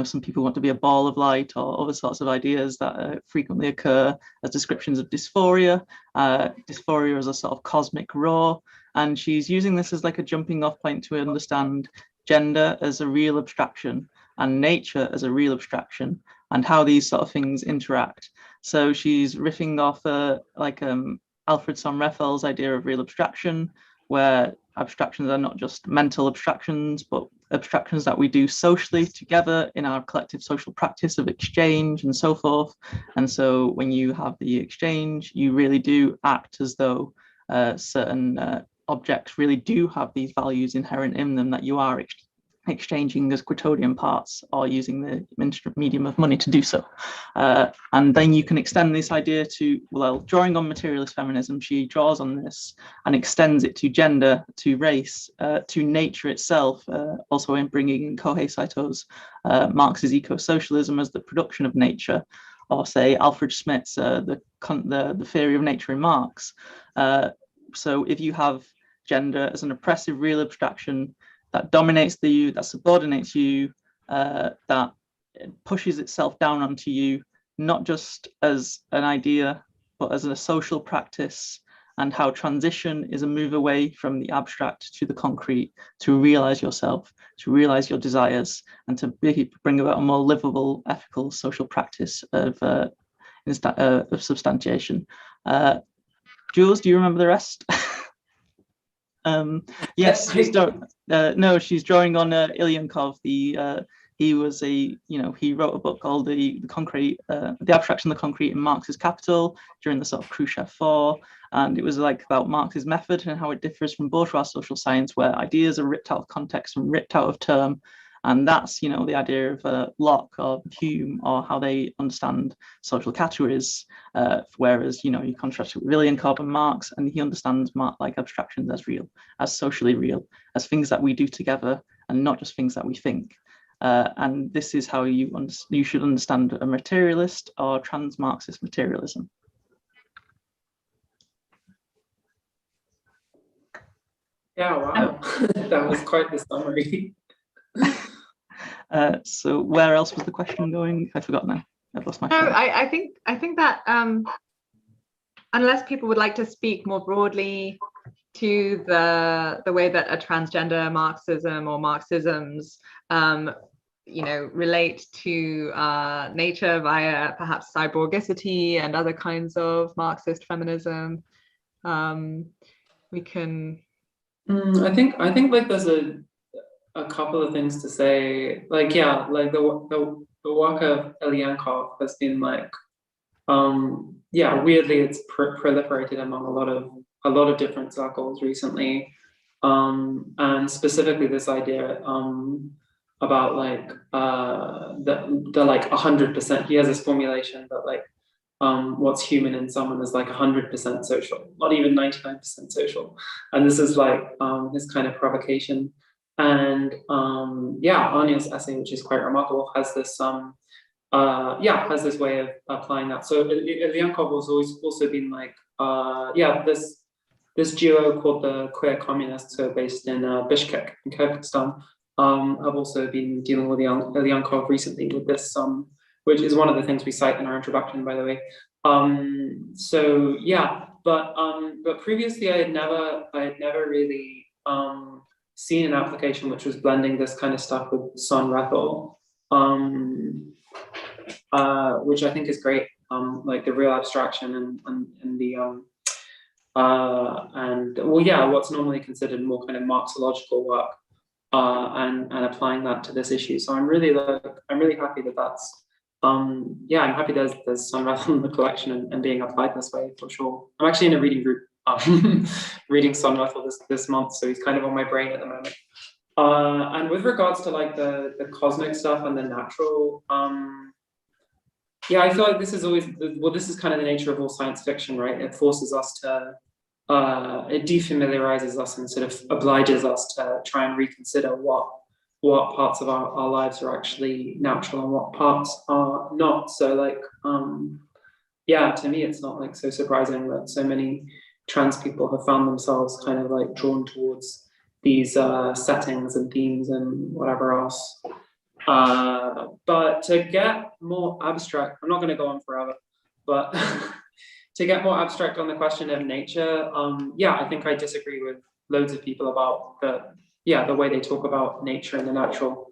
some people want to be a ball of light, or other sorts of ideas that frequently occur as descriptions of dysphoria. Dysphoria is a sort of cosmic raw, and she's using this as like a jumping off point to understand gender as a real abstraction and nature as a real abstraction, and how these sort of things interact. So she's riffing off Alfred Sohn-Raphael's idea of real abstraction, where abstractions are not just mental abstractions, but abstractions that we do socially together in our collective social practice of exchange and so forth. And so when you have the exchange, you really do act as though certain objects really do have these values inherent in them that you are exchanging as quotidian parts, or using the medium of money to do so. And then you can extend this idea to, well, drawing on materialist feminism, she draws on this and extends it to gender, to race, to nature itself, also in bringing in Kohei Saito's Marx's eco-socialism as the production of nature, or say Alfred Schmidt's the theory of nature in Marx. So if you have gender as an oppressive real abstraction that dominates you, that subordinates you, that pushes itself down onto you, not just as an idea, but as a social practice, and how transition is a move away from the abstract to the concrete, to realize yourself, to realize your desires, and to bring about a more livable, ethical, social practice of substantiation. Jules, do you remember the rest? Yes, she's no, she's drawing on Ilyankov. He was he wrote a book called the Abstraction of the Concrete in Marx's Capital during the sort of Khrushchev Four, and it was like about Marx's method and how it differs from bourgeois social science, where ideas are ripped out of context and ripped out of term. And that's, the idea of Locke or Hume, or how they understand social categories. Whereas, you contrast it with Ilyankov and Marx, and he understands like abstractions as real, as socially real, as things that we do together, and not just things that we think. And this is how you should understand a materialist or trans-Marxist materialism.
Yeah, wow, that was quite the summary.
So where else was the question going? I forgot now. I've lost my
No,
train.
I think that unless people would like to speak more broadly to the way that a transgender Marxism or Marxisms relate to nature via perhaps cyborgicity and other kinds of Marxist feminism, we can.
I think like there's a couple of things to say. Like, yeah, like the work of Ilyankov has been like, weirdly it's proliferated among a lot of different circles recently, and specifically this idea about like the like 100%. He has this formulation that like what's human in someone is like 100% social, not even 99% social, and this is like his kind of provocation. And Anya's essay, which is quite remarkable, has this has this way of applying that. So Ilyankov has always also been like this duo called the Queer Communists, who are based in Bishkek in Kyrgyzstan, have also been dealing with Ilyankov recently with this, which is one of the things we cite in our introduction, by the way. But previously I had never really seen an application which was blending this kind of stuff with Son Rethel, which I think is great, like the real abstraction and the what's normally considered more kind of Marxological work, and applying that to this issue. So I'm really happy that that's I'm happy there's Son Rethel in the collection and being applied this way, for sure. I'm actually in a reading group reading Son Rethel this month, so he's kind of on my brain at the moment. And with regards to like the cosmic stuff and the natural, I feel like this is always, this is kind of the nature of all science fiction, right? It forces us to, it defamiliarizes us and sort of obliges us to try and reconsider what parts of our lives are actually natural and what parts are not. So like, to me, it's not like so surprising that so many trans people have found themselves kind of like drawn towards these settings and themes and whatever else. But to get more abstract, I'm not going to go on forever, but to get more abstract on the question of nature, I think I disagree with loads of people about the way they talk about nature and the natural.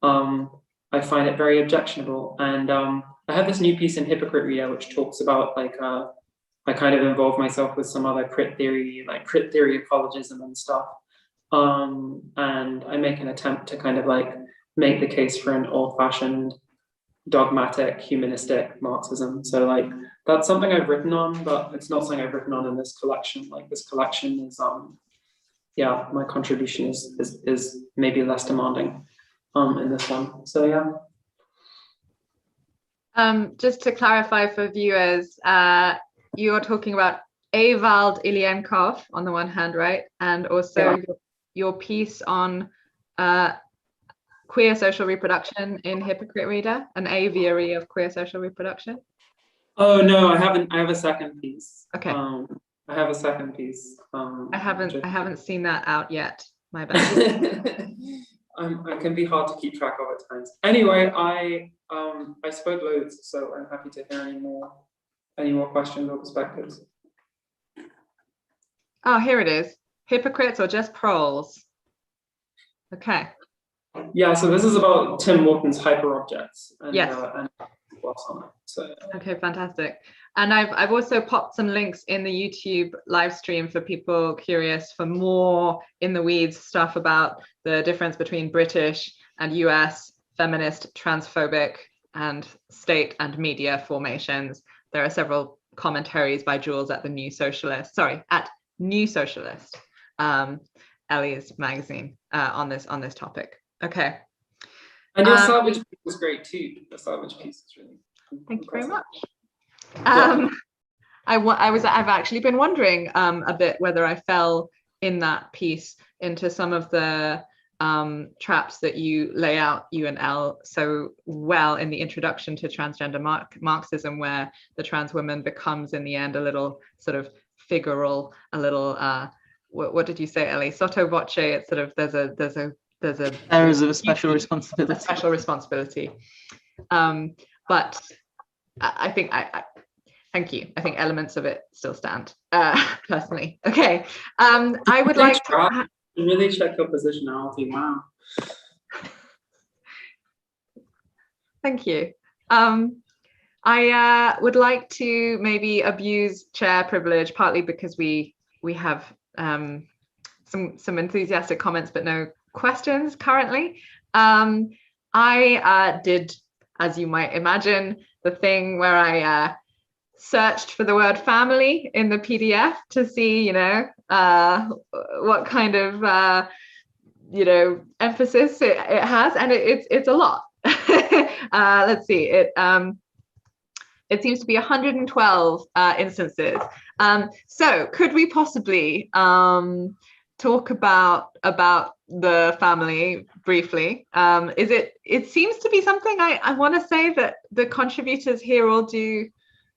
I find it very objectionable. And I have this new piece in Hypocrite Reader, which talks about like, I kind of involve myself with some other crit theory ecologism and stuff. And I make an attempt to kind of like make the case for an old-fashioned dogmatic humanistic Marxism. So like that's something I've written on, but it's not something I've written on in this collection. Like this collection is my contribution is maybe less demanding in this one. So
just to clarify for viewers, you're talking about Ewald Ilyankov on the one hand, right? And also your piece on queer social reproduction in Hypocrite Reader, an aviary of queer social reproduction.
Oh no, I haven't. I have a second piece.
Okay.
I I have a second piece.
I haven't seen that out yet. My bad.
I can be hard to keep track of at times. Anyway, I spoke loads, so I'm happy to hear any more questions or perspectives.
Oh, here it is. Hypocrites or just proles? Okay.
Yeah, so this is about Tim Morton's hyperobjects and,
Yes.
And what's on it. So
Okay, fantastic. And I've also popped some links in the YouTube live stream for people curious for more in the weeds stuff about the difference between British and US feminist, transphobic, and state and media formations. There are several commentaries by Jules at the New Socialist, Elle's magazine on this topic. Okay.
and your salvage piece was great too. The salvage piece is really
Thank you very
impressive.
much. I've actually been wondering a bit whether I fell in that piece into some of the traps that you lay out, you and Elle, so well in the introduction to transgender Marxism, where the trans woman becomes in the end a little sort of figural, a little what did you say, Elle? Sotto voce. It's sort of there's a
special responsibility.
A special responsibility. But I think thank you. I think elements of it still stand, personally. Okay. I would like to
really check your positionality. Wow.
Thank you. I would like to maybe abuse chair privilege, partly because we have some enthusiastic comments, but no questions currently. I did, as you might imagine, the thing where I searched for the word family in the PDF to see, what kind of, emphasis it has, and it's a lot. Let's see, it seems to be 112 instances. So could we possibly talk about the family briefly? It seems to be something I want to say that the contributors here all do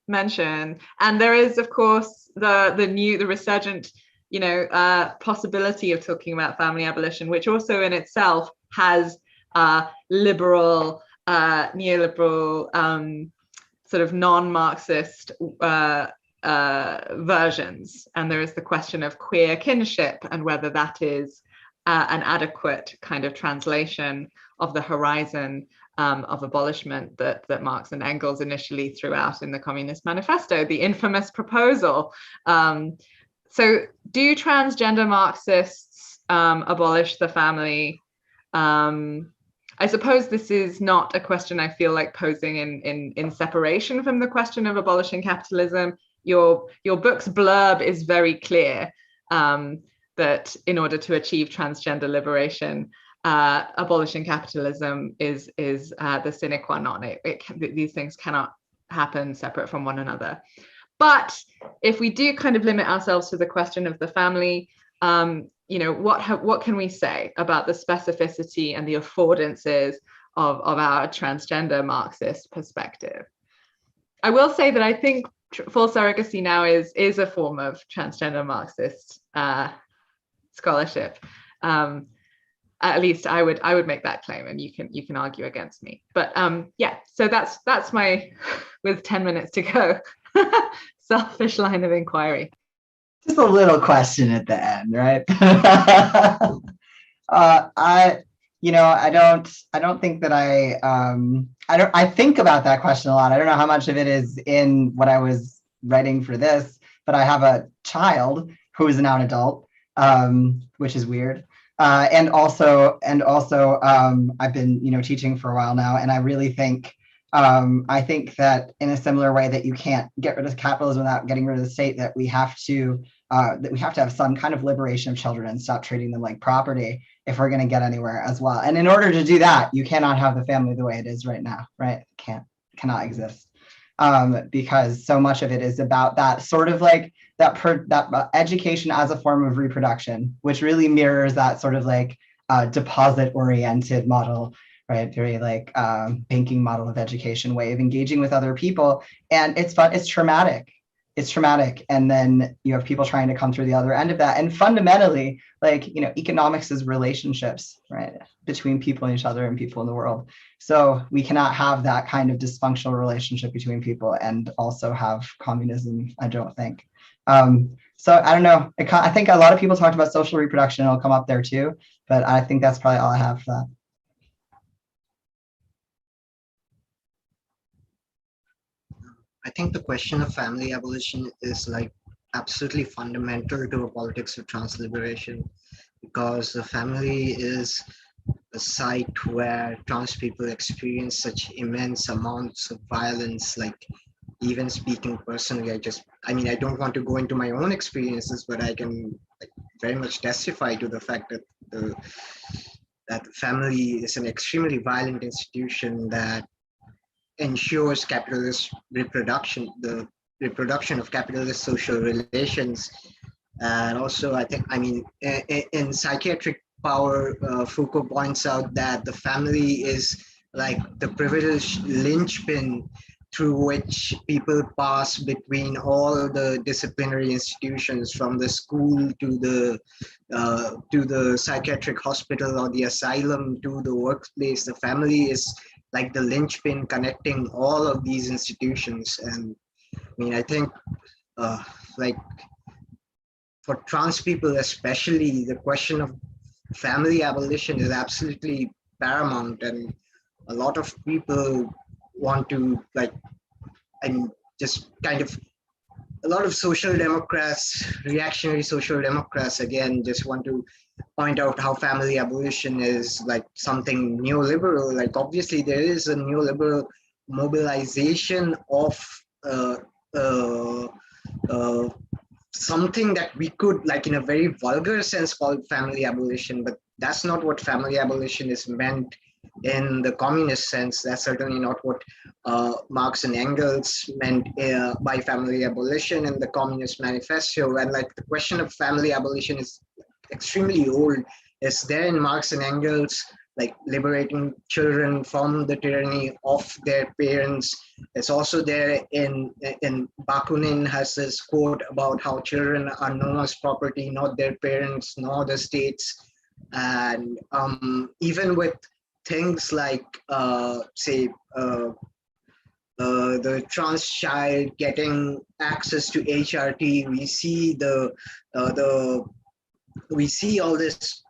mention, and there is of course the resurgent possibility of talking about family abolition, which also in itself has liberal neoliberal sort of non-Marxist versions, and there is the question of queer kinship and whether that is an adequate kind of translation of the horizon of abolishment that Marx and Engels initially threw out in the Communist Manifesto, the infamous proposal. So do transgender Marxists abolish the family? I suppose this is not a question I feel like posing in separation from the question of abolishing capitalism. Your book's blurb is very clear that in order to achieve transgender liberation, abolishing capitalism is the sine qua non. These things cannot happen separate from one another. But if we do kind of limit ourselves to the question of the family, what can we say about the specificity and the affordances of our transgender Marxist perspective? I will say that I think full surrogacy now is a form of transgender Marxist scholarship. At least I would make that claim, and you can argue against me. But yeah, so that's my, with 10 minutes to go, selfish line of inquiry.
Just a little question at the end, right? I don't think that I think about that question a lot. I don't know how much of it is in what I was writing for this, but I have a child who is now an adult, which is weird. And also, I've been, teaching for a while now, and I really think, I think that in a similar way that you can't get rid of capitalism without getting rid of the state, that we have to have some kind of liberation of children and stop treating them like property if we're going to get anywhere as well. And in order to do that, you cannot have the family the way it is right now, right? Cannot exist, because so much of it is about that sort of like that education as a form of reproduction, which really mirrors that sort of like deposit-oriented model, right? Very like banking model of education, way of engaging with other people. And it's fun, it's traumatic. it's traumatic, and then you have people trying to come through the other end of that. And fundamentally, like, you know, economics is relationships, right, between people and each other and people in the world. So we cannot have that kind of dysfunctional relationship between people and also have communism, I don't think. So I don't know, I think a lot of people talked about social reproduction, it'll come up there too, but I think that's probably all I have for that.
I think the question of family abolition is like absolutely fundamental to a politics of transliberation, because the family is a site where trans people experience such immense amounts of violence. Like, even speaking personally, I mean, I don't want to go into my own experiences, but I can like very much testify to the fact that the family is an extremely violent institution that ensures capitalist reproduction, the reproduction of capitalist social relations. And also, I mean, in psychiatric power, Foucault points out that the family is like the privileged linchpin through which people pass between all the disciplinary institutions, from the school to the psychiatric hospital or the asylum to the workplace. The family is like the linchpin connecting all of these institutions. And I mean, I think like for trans people especially, the question of family abolition is absolutely paramount, and a lot of people want to like, and just kind of a lot of social democrats, reactionary social democrats, again, just want to point out how family abolition is like something neoliberal. Like, obviously there is a neoliberal mobilization of something that we could, like, in a very vulgar sense call family abolition, but that's not what family abolition is meant in the communist sense. That's certainly not what Marx and Engels meant by family abolition in the Communist Manifesto. And like, the question of family abolition is extremely old. It's there in Marx and Engels, like liberating children from the tyranny of their parents. It's also there in Bakunin has this quote about how children are no one's property, not their parents, nor the states. And even with things like, say, the trans child getting access to HRT, we see all this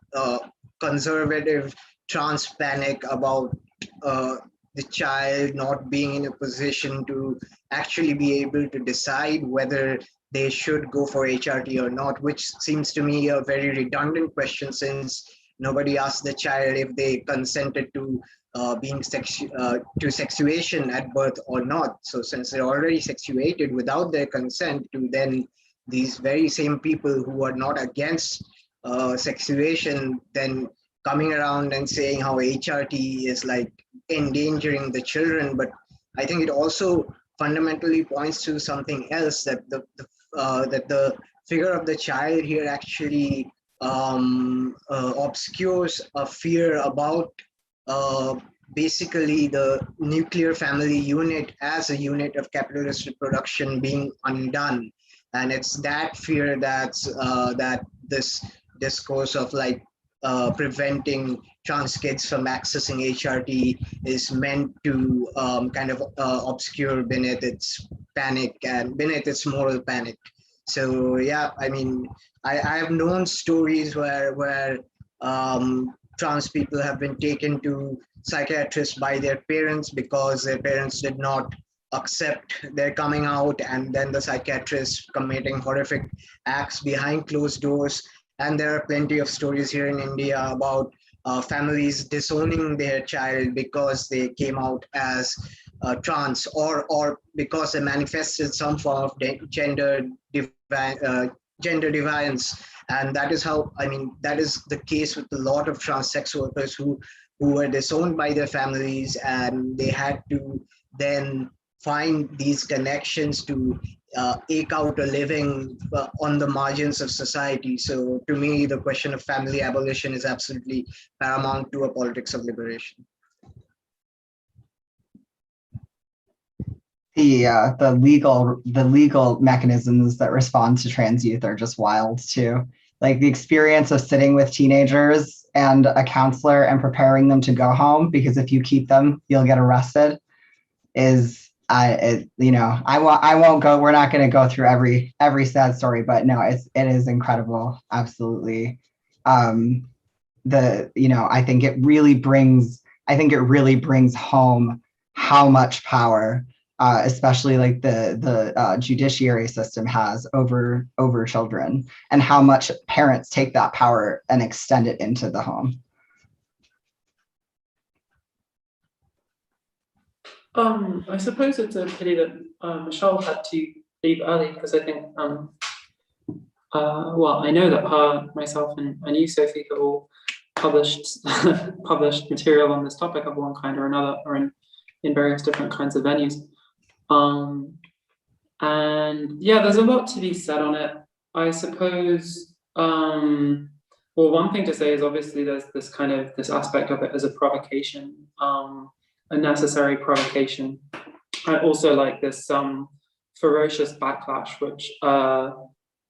conservative trans panic about the child not being in a position to actually be able to decide whether they should go for HRT or not, which seems to me a very redundant question, since nobody asked the child if they consented to being to sexuation at birth or not. So since they're already sexuated without their consent, to then these very same people who are not against sexuation then coming around and saying how HRT is like endangering the children. But I think it also fundamentally points to something else, that the figure of the child here actually obscures a fear about basically the nuclear family unit as a unit of capitalist reproduction being undone. And it's that fear that's that this discourse of like preventing trans kids from accessing HRT is meant to kind of obscure beneath its panic and beneath its moral panic. So yeah, I mean, I have known stories where trans people have been taken to psychiatrists by their parents because their parents did not accept their coming out, and then the psychiatrists committing horrific acts behind closed doors. And there are plenty of stories here in India about families disowning their child because they came out as trans, or because they manifested some form of gender deviance. And that is how, I mean, that is the case with a lot of trans sex workers who were disowned by their families, and they had to then find these connections to eke out a living on the margins of society. So to me, the question of family abolition is absolutely paramount to a politics of liberation.
the legal mechanisms that respond to trans youth are just wild too. Like the experience of sitting with teenagers and a counselor and preparing them to go home, because if you keep them, you'll get arrested, is I won't go. We're not going to go through every sad story, but no, it is incredible. Absolutely. I think it really brings home how much power, especially like the judiciary system has over children, and how much parents take that power and extend it into the home.
I suppose it's a pity that Michelle had to leave early, because I think, well, I know that her, myself, and you, Sophie, have all published material on this topic of one kind or another, or in various different kinds of venues. And yeah, there's a lot to be said on it. I suppose, well, one thing to say is obviously there's this aspect of it as a provocation, a necessary provocation, and also like this ferocious backlash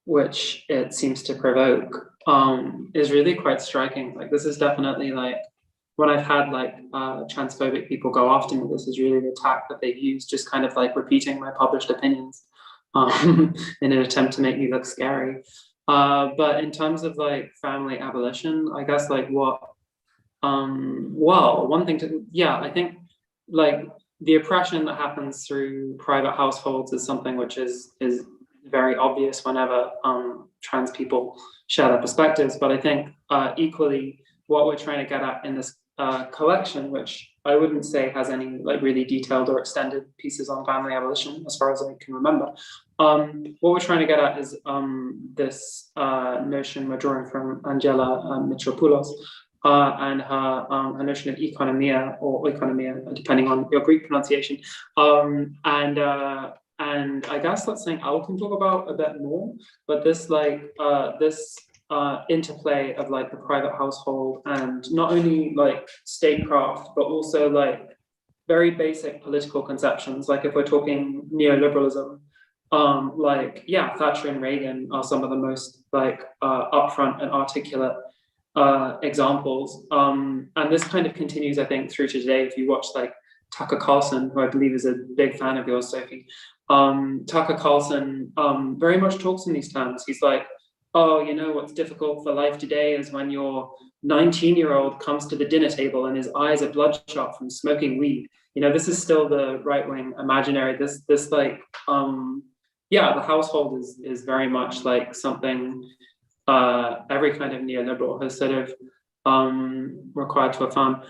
which it seems to provoke, is really quite striking. Like this is definitely like, when I've had like transphobic people go after me, this is really the attack that they've used, just kind of like repeating my published opinions in an attempt to make me look scary. But in terms of like family abolition, I guess like well, one thing I think like the oppression that happens through private households is something which is very obvious whenever trans people share their perspectives. But I think equally what we're trying to get at in this collection, which I wouldn't say has any like really detailed or extended pieces on family abolition as far as I can remember, what we're trying to get at is this notion we're drawing from Angela Mitropoulos, and her notion of economia, or oikonomia, depending on your Greek pronunciation. And I guess that's something Elle can talk about a bit more, but this interplay of like the private household and not only like statecraft, but also like very basic political conceptions. Like if we're talking neoliberalism, Thatcher and Reagan are some of the most like upfront and articulate examples. And this kind of continues, I think, through to today. If you watch like Tucker Carlson, who I believe is a big fan of yours, Sophie, Tucker Carlson very much talks in these terms. He's like, oh, you know, what's difficult for life today is when your 19-year-old comes to the dinner table and his eyes are bloodshot from smoking weed. You know, this is still the right-wing imaginary. This like, the household is very much like something every kind of neoliberal has sort of required to affirm.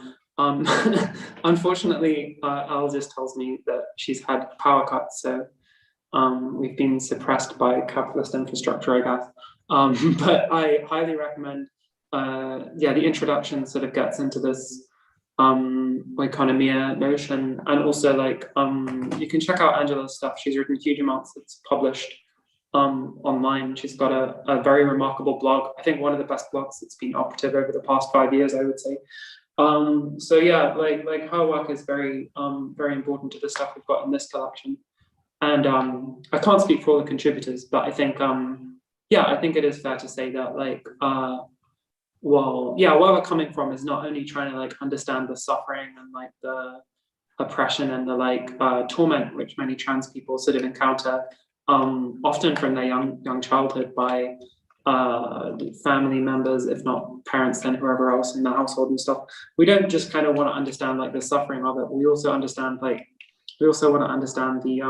Unfortunately, Elle just tells me that she's had power cuts, so we've been suppressed by capitalist infrastructure, I guess. But I highly recommend, the introduction sort of gets into this oikonomia notion, and also like you can check out Angela's stuff. She's written huge amounts that's published online. She's got a very remarkable blog. I think one of the best blogs that's been operative over the past 5 years, I would say. So yeah, like her work is very important to the stuff we've got in this collection. And I can't speak for all the contributors, but I think I think it is fair to say that like where we're coming from is not only trying to like understand the suffering and like the oppression and the like torment which many trans people sort of encounter often from their young childhood by family members, if not parents, then whoever else in the household and stuff. We don't just kind of want to understand like the suffering of it. We also want to understand the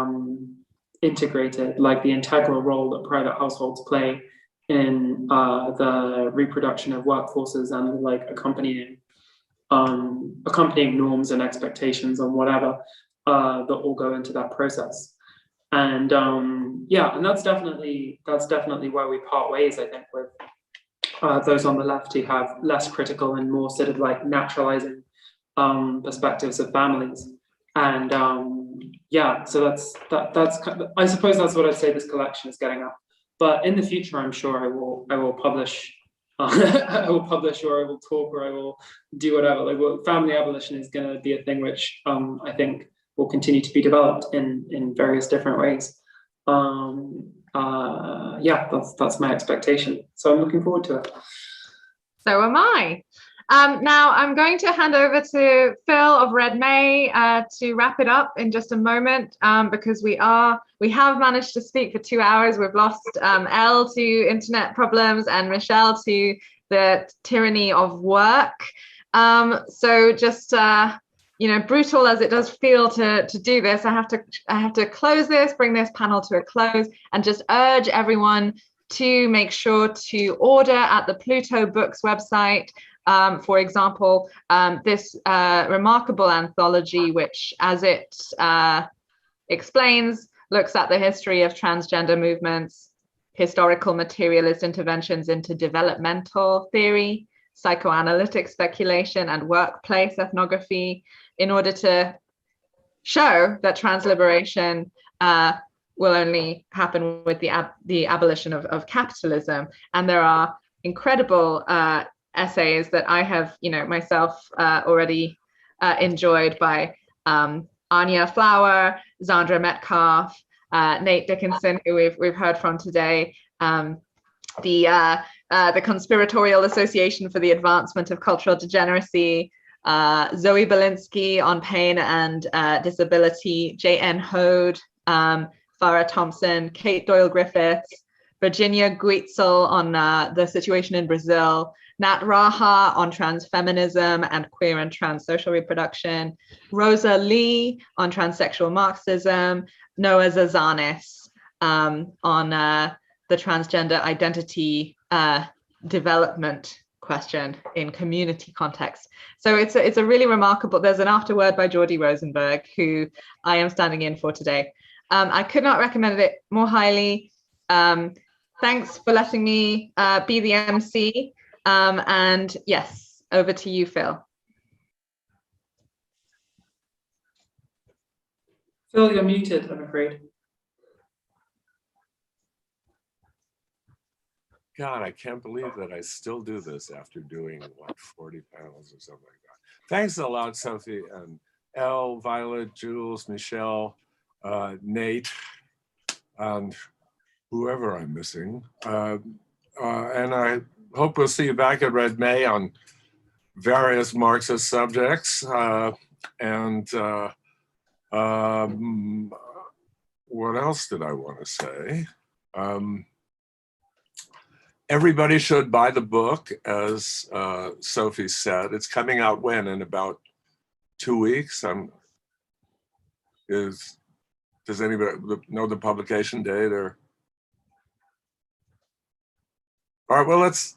integrated, like the integral role that private households play in the reproduction of workforces and like accompanying norms and expectations and whatever that all go into that process. And and that's definitely where we part ways, I think, with those on the left who have less critical and more sort of like naturalizing perspectives of families. And so that's I suppose that's what I'd say this collection is getting at. But in the future, I'm sure I will publish I will publish, or I will talk, or I will do whatever. Like, family abolition is going to be a thing which I think will continue to be developed in various different ways. Yeah, that's my expectation. So I'm looking forward to it.
So am I. Now I'm going to hand over to Phil of Red May to wrap it up in just a moment, because we have managed to speak for 2 hours. We've lost Elle to internet problems and Michelle to the tyranny of work. So just brutal as it does feel to do this, I have to close this, bring this panel to a close, and just urge everyone to make sure to order at the Pluto Books website. For example, this remarkable anthology, which, as it explains, looks at the history of transgender movements, historical materialist interventions into developmental theory, psychoanalytic speculation, and workplace ethnography, in order to show that transliberation will only happen with the abolition of capitalism. And there are incredible essays that I have, myself already enjoyed by Anya Flower, Zandra Metcalf, Nate Dickinson, who we've heard from today, the Conspiratorial Association for the Advancement of Cultural Degeneracy, Zoe Belinsky on pain and disability, J.N. Hode, Farah Thompson, Kate Doyle-Griffiths, Virginia Guitzel on the situation in Brazil, Nat Raha on transfeminism and queer and trans social reproduction, Rosa Lee on transsexual Marxism, Noah Zazanis on the transgender identity development question in community context. So it's a really remarkable, there's an afterword by Geordie Rosenberg, who I am standing in for today. I could not recommend it more highly. Thanks for letting me be the MC. And yes, over to you, Phil.
Phil, you're muted, I'm afraid.
God, I can't believe that I still do this after doing, 40 panels or something like that. Thanks a lot, Sophie, and Elle, Violet, Jules, Michelle, Nate, and whoever I'm missing. And I hope we'll see you back at Red May on various Marxist subjects. What else did I want to say? Everybody should buy the book, as Sophie said. It's coming out when? In about 2 weeks? Does anybody know the publication date? Or all right, well, let's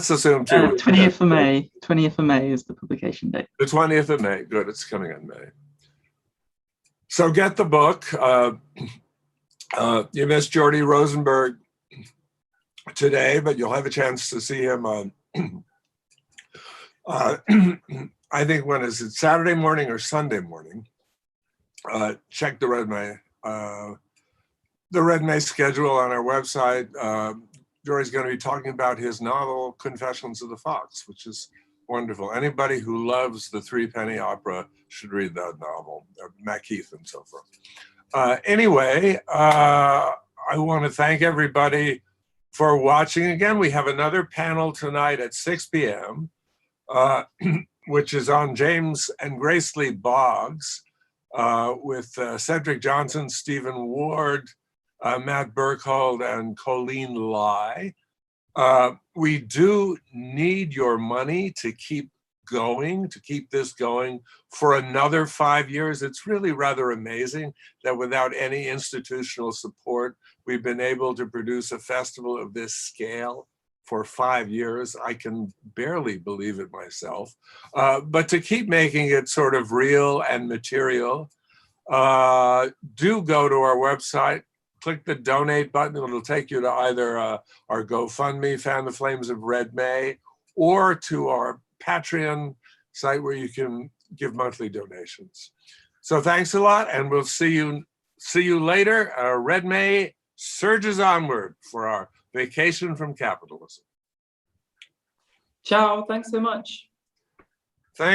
assume 2 weeks.
20th of May. 20th of May is the publication date.
The 20th of May. Good, it's coming in May. So get the book. You missed Geordie Rosenberg today, but you'll have a chance to see him on, I think, when is it, Saturday morning or Sunday morning? Check the Red May schedule on our website. Geordie's going to be talking about his novel, Confessions of the Fox, which is wonderful. Anybody who loves the Threepenny Opera should read that novel, Macheath and so forth. Anyway, I want to thank everybody for watching. Again, we have another panel tonight at 6 p.m., which is on James and Grace Lee Boggs, with Cedric Johnson, Stephen Ward, Matt Burkhold, and Colleen Lai. We do need your money to keep going, to keep this going for another 5 years. It's really rather amazing that without any institutional support, we've been able to produce a festival of this scale for 5 years. I can barely believe it myself. But to keep making it sort of real and material, do go to our website, click the donate button. It'll take you to either our GoFundMe, Fan the Flames of Red May, or to our Patreon site where you can give monthly donations. So thanks a lot, and we'll see you later. Red May surges onward for our vacation from capitalism.
Ciao, thanks so much.
Thank